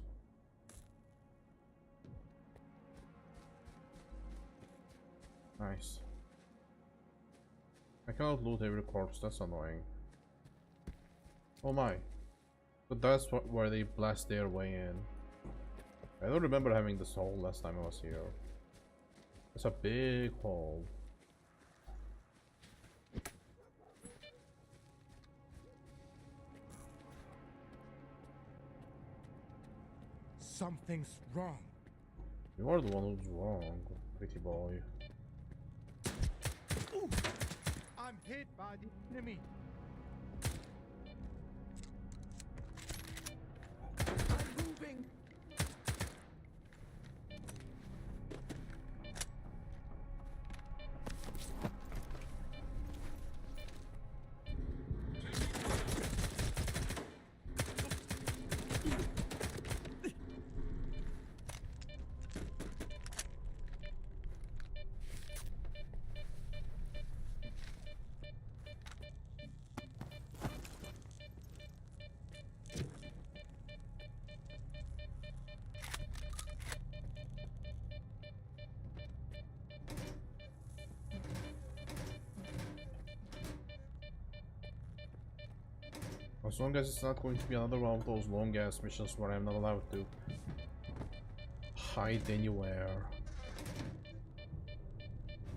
Nice. I cannot loot every corpse, that's annoying. Oh my. But that's where they blast their way in. I don't remember having this hole last time I was here. It's a big hole. Something's wrong. You are the one who's wrong, pretty boy. Ooh, I'm hit by the enemy. I'm moving. As long as it's not going to be another one of those long ass missions where I'm not allowed to hide anywhere.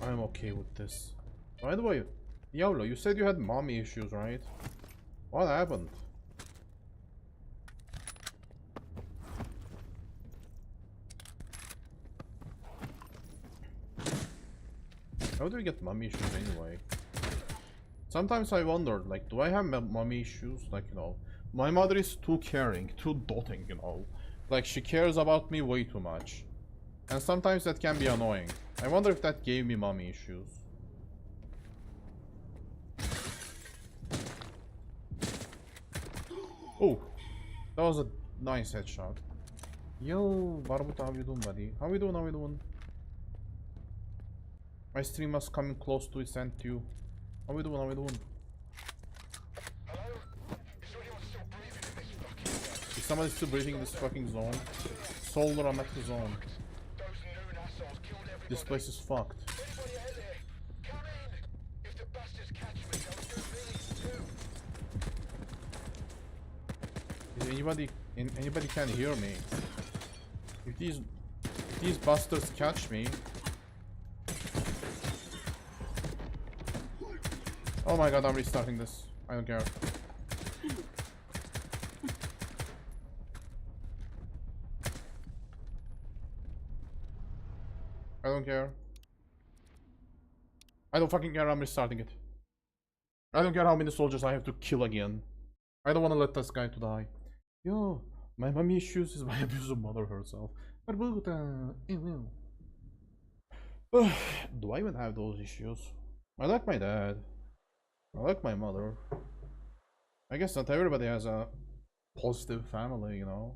I'm okay with this. By the way, Diablo, you said you had mommy issues, right? What happened? How do we get mommy issues anyway? Sometimes I wonder, like, do I have mommy issues? Like, you know, my mother is too caring, too doting, you know. Like, she cares about me way too much. And sometimes that can be annoying. I wonder if that gave me mommy issues. Oh, that was a nice headshot. Yo, Barbut, how you doing, buddy? How you doing, how you doing? My stream was coming close to its end too. How we doing? How we doing? Is somebody still breathing in this fucking zone? Solar, I'm at the zone. This place is fucked. Is anybody can hear me? If these bastards catch me. Oh my god, I'm restarting this. I don't care. I don't care. I don't fucking care, I'm restarting it. I don't care how many soldiers I have to kill again. I don't want to let this guy to die. Yo, my mommy issues is my abusive mother herself. Do I even have those issues? I like my dad. I like my mother. I guess not everybody has a positive family, you know.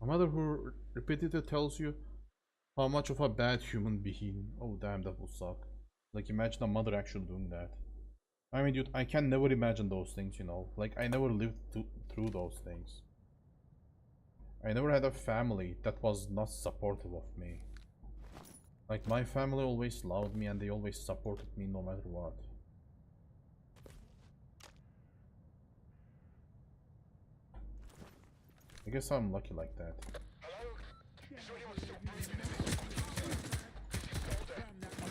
A mother who repeatedly tells you how much of a bad human being. Oh damn, that would suck. Like, imagine a mother actually doing that. I mean, dude, I can never imagine those things, you know. Like, I never lived through those things. I never had a family that was not supportive of me. Like, my family always loved me and they always supported me no matter what. I guess I'm lucky like that.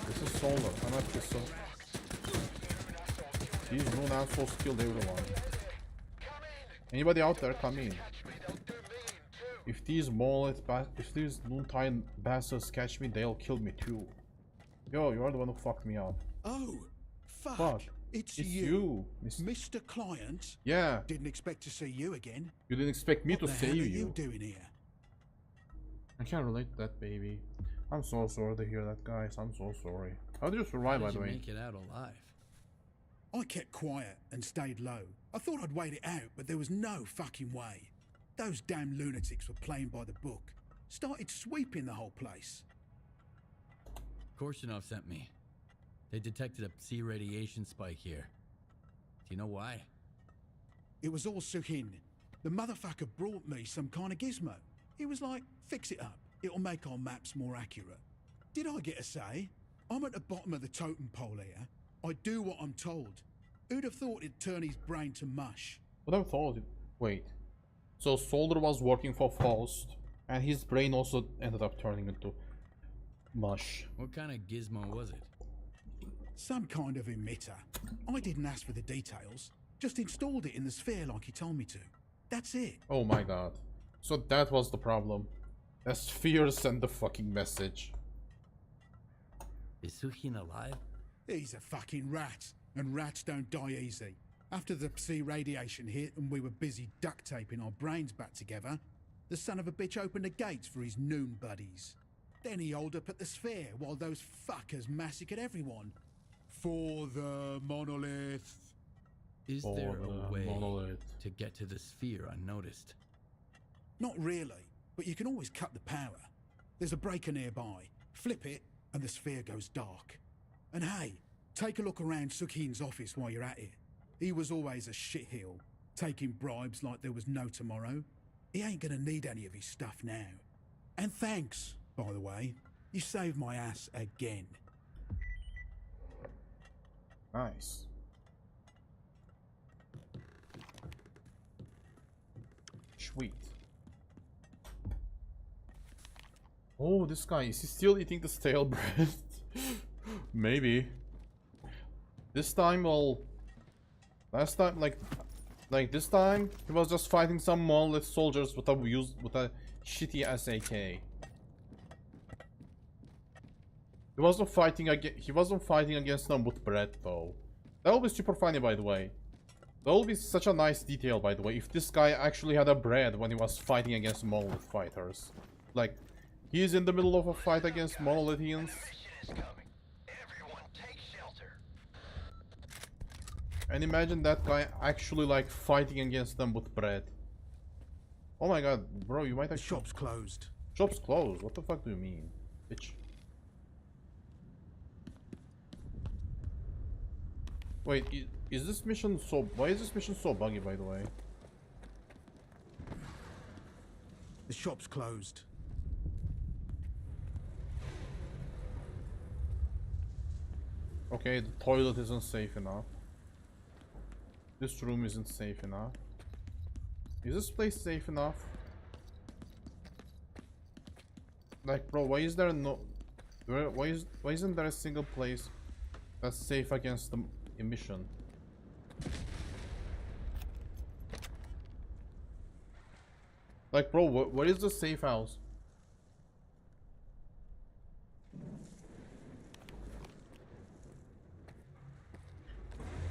This is Solar. I'm at this. These noon assholes killed everyone. Anybody out there, come in. If these noontime bastards catch me, they'll kill me too. Yo, you're the one who fucked me up. Oh, fuck. It's you. Mr. Client. Yeah. Didn't expect to see you again. You didn't expect me to save you. What the hell are you doing here? I can't relate to that, baby. I'm so sorry to hear that, guys. I'm so sorry. How did you survive, How by did the you way? make it out alive? I kept quiet and stayed low. I thought I'd wait it out, but there was no fucking way. Those damn lunatics were playing by the book. Started sweeping the whole place. Korshunov sent me. They detected a Psi radiation spike here. Do you know why? It was all Sukhin. The motherfucker brought me some kind of gizmo. He was like, fix it up. It'll make our maps more accurate. Did I get a say? I'm at the bottom of the totem pole here. I do what I'm told. Who'd have thought it'd turn his brain to mush? What I thought it. Wait. So Soldier was working for Faust, and his brain also ended up turning into mush. What kind of gizmo was it? Some kind of emitter. I didn't ask for the details. Just installed it in the sphere like he told me to. That's it. Oh my god. So that was the problem. The sphere sent the fucking message. Is Sukhin alive? He's a fucking rat, and rats don't die easy. After the Psi radiation hit and we were busy duct taping our brains back together, the son of a bitch opened the gates for his noon buddies. Then he holed up at the sphere while those fuckers massacred everyone. For the monolith. Is there a way to get to the sphere unnoticed? Not really, but you can always cut the power. There's a breaker nearby. Flip it, and the sphere goes dark. And hey, take a look around Sukhin's office while you're at it. He was always a shitheel, taking bribes like there was no tomorrow. He ain't gonna need any of his stuff now. And thanks, by the way. You saved my ass again. Nice. Sweet. Oh, this guy, is he still eating the stale bread? Maybe. This time, well, last time, like this time, he was just fighting some monolith soldiers with a shitty SAK. He wasn't fighting against them with bread though. That would be super funny, by the way. That would be such a nice detail, by the way, if this guy actually had a bread when he was fighting against monolith fighters. Like, he's in the middle of a fight against monolithians. And imagine that guy actually like fighting against them with bread. Oh my god, bro, you might actually... The shop's closed. Shop's closed? What the fuck do you mean? Bitch. Wait, is this mission so... Why is this mission so buggy, by the way? The shop's closed. Okay, the toilet isn't safe enough. This room isn't safe enough. Is this place safe enough? Like, bro, why is there no... Why isn't there a single place that's safe against the emission? Like, bro, what is the safe house?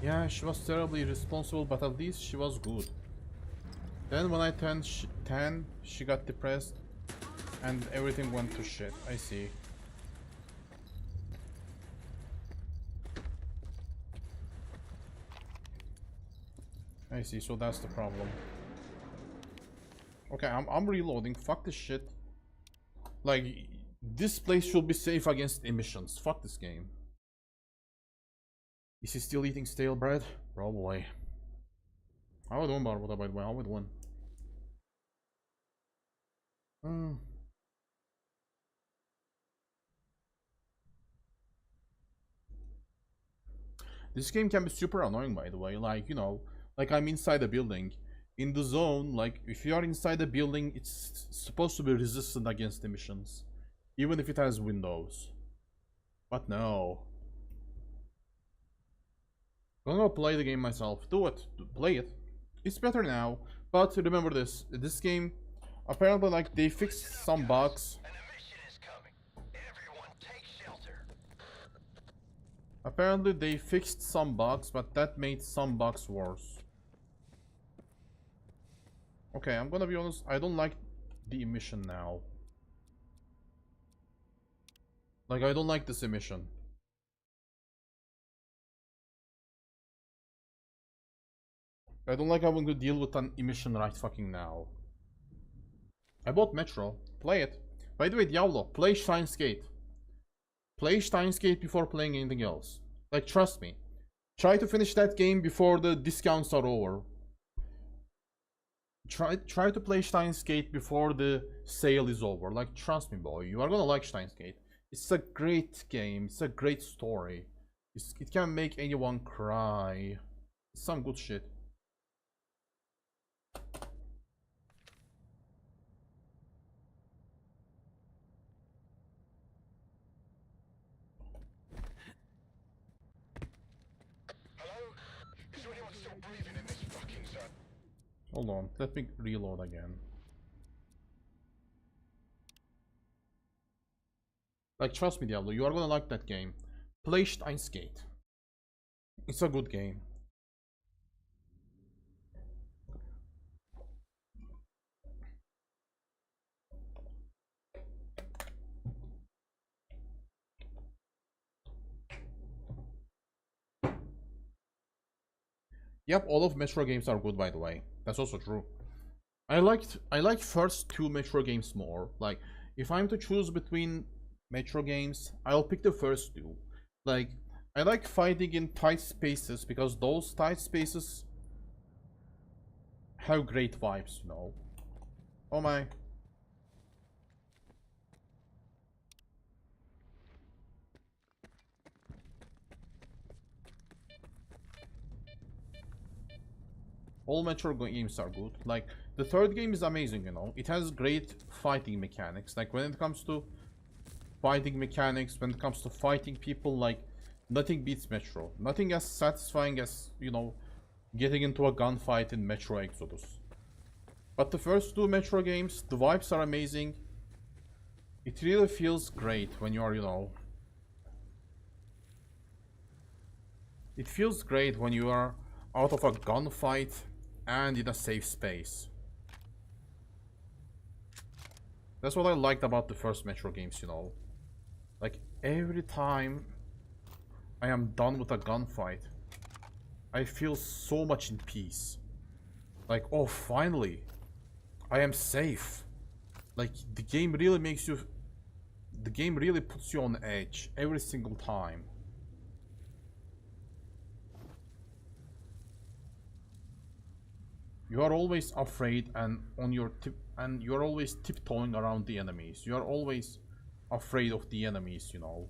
Yeah, she was terribly irresponsible, but at least she was good. Then when I turned 10, she got depressed and everything went to shit. I see. I see, so that's the problem. Okay, I'm reloading. Fuck this shit. Like, this place should be safe against emissions. Fuck this game. Is he still eating stale bread? Probably. How we doing, Barbara, by the way? How we doing? This game can be super annoying, by the way. Like, you know, like I'm inside a building. In the zone, like, if you are inside a building, it's supposed to be resistant against emissions. Even if it has windows. But no. I'm gonna play the game myself. Do it. Play it. It's better now. But remember this. This game, apparently, like, they fixed some bugs. Apparently, they fixed some bugs, but that made some bugs worse. Okay, I'm gonna be honest. I don't like the emission now. Like, I don't like this emission. I don't like having to deal with an emission right fucking now. I bought Metro. Play it. By the way, Diablo, play Steins Gate. Play Steins Gate before playing anything else. Like, trust me. Try to finish that game before the discounts are over. Try to play Steins Gate before the sale is over. Like, trust me, boy. You are gonna like Steins Gate. It's a great game. It's a great story. It can make anyone cry. It's some good shit. Hold on, let me reload again. Like, trust me, Diablo, you are gonna like that game. Play Steins Gate. It's a good game. Yep, all of Metro games are good, by the way. That's also true. I like first two Metro games more. Like, if I'm to choose between Metro games, I'll pick the first two. Like, I like fighting in tight spaces because those tight spaces have great vibes, you know. Oh my. All Metro games are good. Like, the third game is amazing, you know. It has great fighting mechanics. Like, when it comes to fighting mechanics, when it comes to fighting people, like, nothing beats Metro. Nothing as satisfying as, you know, getting into a gunfight in Metro Exodus. But the first two Metro games, the vibes are amazing. It really feels great when you are, you know... It feels great when you are out of a gunfight and in a safe space. That's what I liked about the first Metro games, you know. Like, every time I am done with a gunfight, I feel so much in peace. Like, oh, finally, I am safe. Like, the game really makes you... The game really puts you on edge every single time. You are always afraid and on your tip, and you are always tiptoeing around the enemies. You are always afraid of the enemies, you know.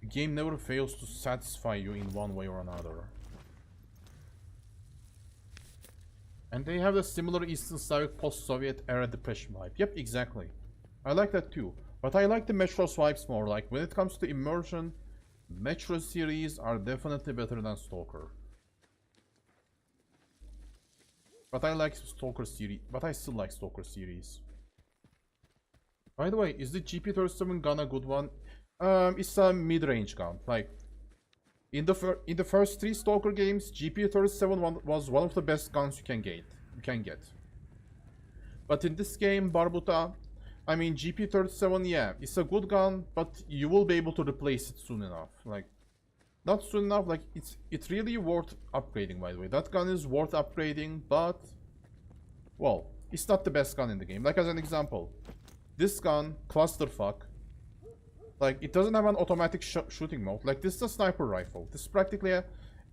The game never fails to satisfy you in one way or another. And they have the similar Eastern Slavic post-Soviet era depression vibe. Yep, exactly. I like that too. But I like the Metro's vibes more. Like, when it comes to immersion, Metro series are definitely better than Stalker. But I like Stalker series. But I still like Stalker series. By the way, is the GP37 gun a good one? It's a mid-range gun. Like, in the first three Stalker games, GP37 was one of the best guns you can get. But in this game, Barbuta, I mean, GP37, yeah, it's a good gun, but you will be able to replace it soon enough. Like, not soon enough, like, it's really worth upgrading, by the way. That gun is worth upgrading, but, well, it's not the best gun in the game. Like, as an example, this gun, Clusterfuck, like, it doesn't have an automatic shooting mode. Like, this is a sniper rifle. This is practically a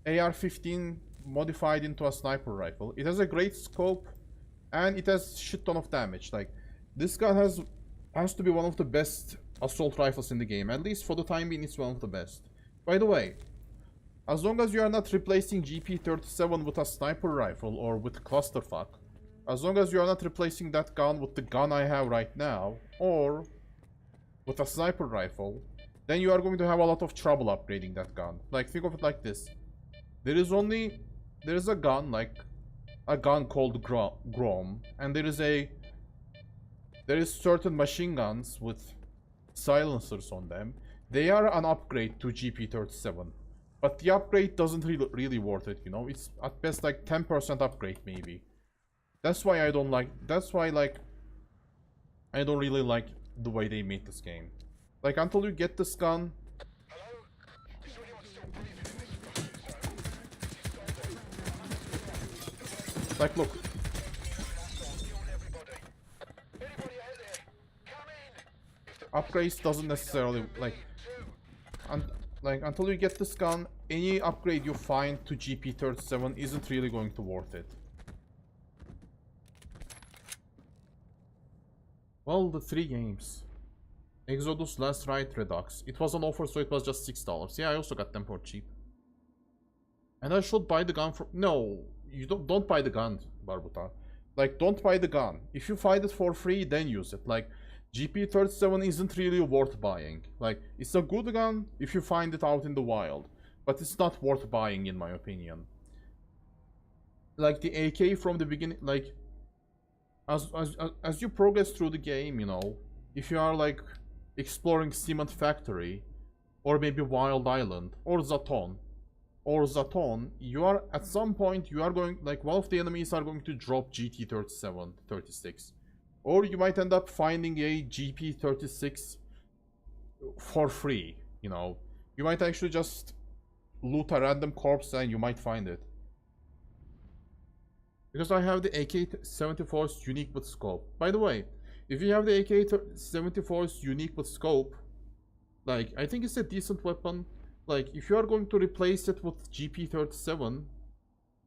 AR-15 modified into a sniper rifle. It has a great scope, and it has shit ton of damage. Like, this gun has to be one of the best assault rifles in the game. At least for the time being, it's one of the best. By the way, as long as you are not replacing GP37 with a sniper rifle or with Clusterfuck, as long as you are not replacing that gun with the gun I have right now, or with a sniper rifle, then you are going to have a lot of trouble upgrading that gun. Like, think of it like this. There is a gun, like a gun called Grom, and there is certain machine guns with silencers on them. They are an upgrade to GP37, but the upgrade doesn't really worth it, you know. It's at best like 10% upgrade maybe. That's why I don't like. That's why, like, I don't really like the way they made this game. Like, until you get this gun, Like, look. Upgrades doesn't necessarily, like, until you get this gun, any upgrade you find to GP37 isn't really going to worth it. Well, the 3 games. Exodus, Last Ride, Redux. It was on offer, so it was just $6. Yeah, I also got them for cheap. And I should buy the gun for... No, you don't buy the gun, Barbuta. Like, don't buy the gun. If you find it for free, then use it. Like, GP37 isn't really worth buying. Like, it's a good gun if you find it out in the wild. But it's not worth buying, in my opinion. Like, the AK from the beginning, like... As you progress through the game, you know, if you are, like, exploring Cement Factory, or maybe Wild Island, or Zaton, you are, at some point, you are going, like, one of the enemies are going to drop GT37, 36. Or you might end up finding a GP36 for free, you know. You might actually just loot a random corpse and you might find it. Because I have the AK-74's unique with scope. By the way, if you have the AK-74's unique with scope, like, I think it's a decent weapon. Like, if you are going to replace it with GP37,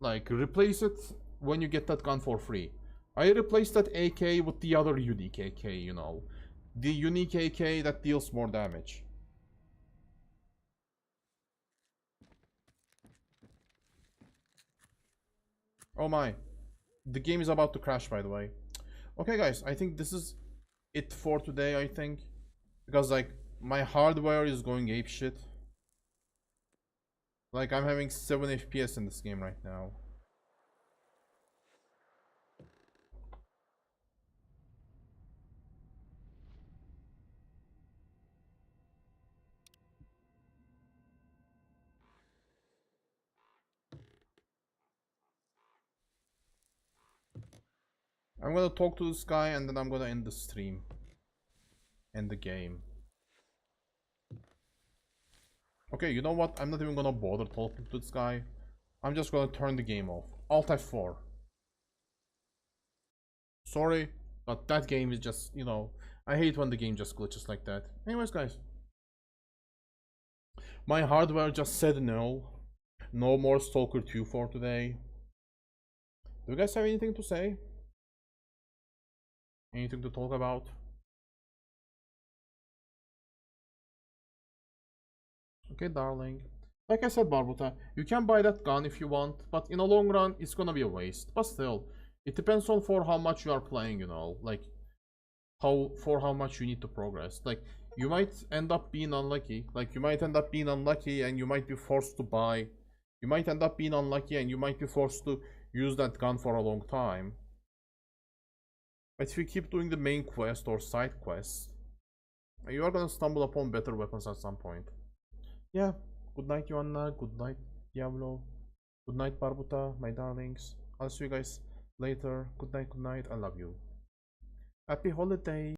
like, replace it when you get that gun for free. I replaced that AK with the other unique AK, you know. The unique AK that deals more damage. Oh my. The game is about to crash, by the way. Okay, guys, I think this is it for today, I think. Because, like, my hardware is going apeshit. Like, I'm having 7 FPS in this game right now. I'm gonna talk to this guy and then I'm gonna end the stream. End the game. Okay, you know what? I'm not even gonna bother talking to this guy. I'm just gonna turn the game off. Alt F4. Sorry, but that game is just, you know, I hate when the game just glitches like that. Anyways, guys. My hardware just said no. No more Stalker 2 for today. Do you guys have anything to say? Anything to talk about? Okay, darling. Like I said, Barbuta, you can buy that gun if you want, but in the long run, it's gonna be a waste. But still, it depends on for how much you are playing, you know, like, for how much you need to progress. Like, you might end up being unlucky. Like, you might end up being unlucky and you might be forced to buy. You might end up being unlucky and you might be forced to use that gun for a long time. But if you keep doing the main quest or side quests, you are gonna stumble upon better weapons at some point. Yeah, good night, Joanna. Good night, Diablo. Good night, Barbuta, my darlings. I'll see you guys later. Good night, I love you. Happy holiday.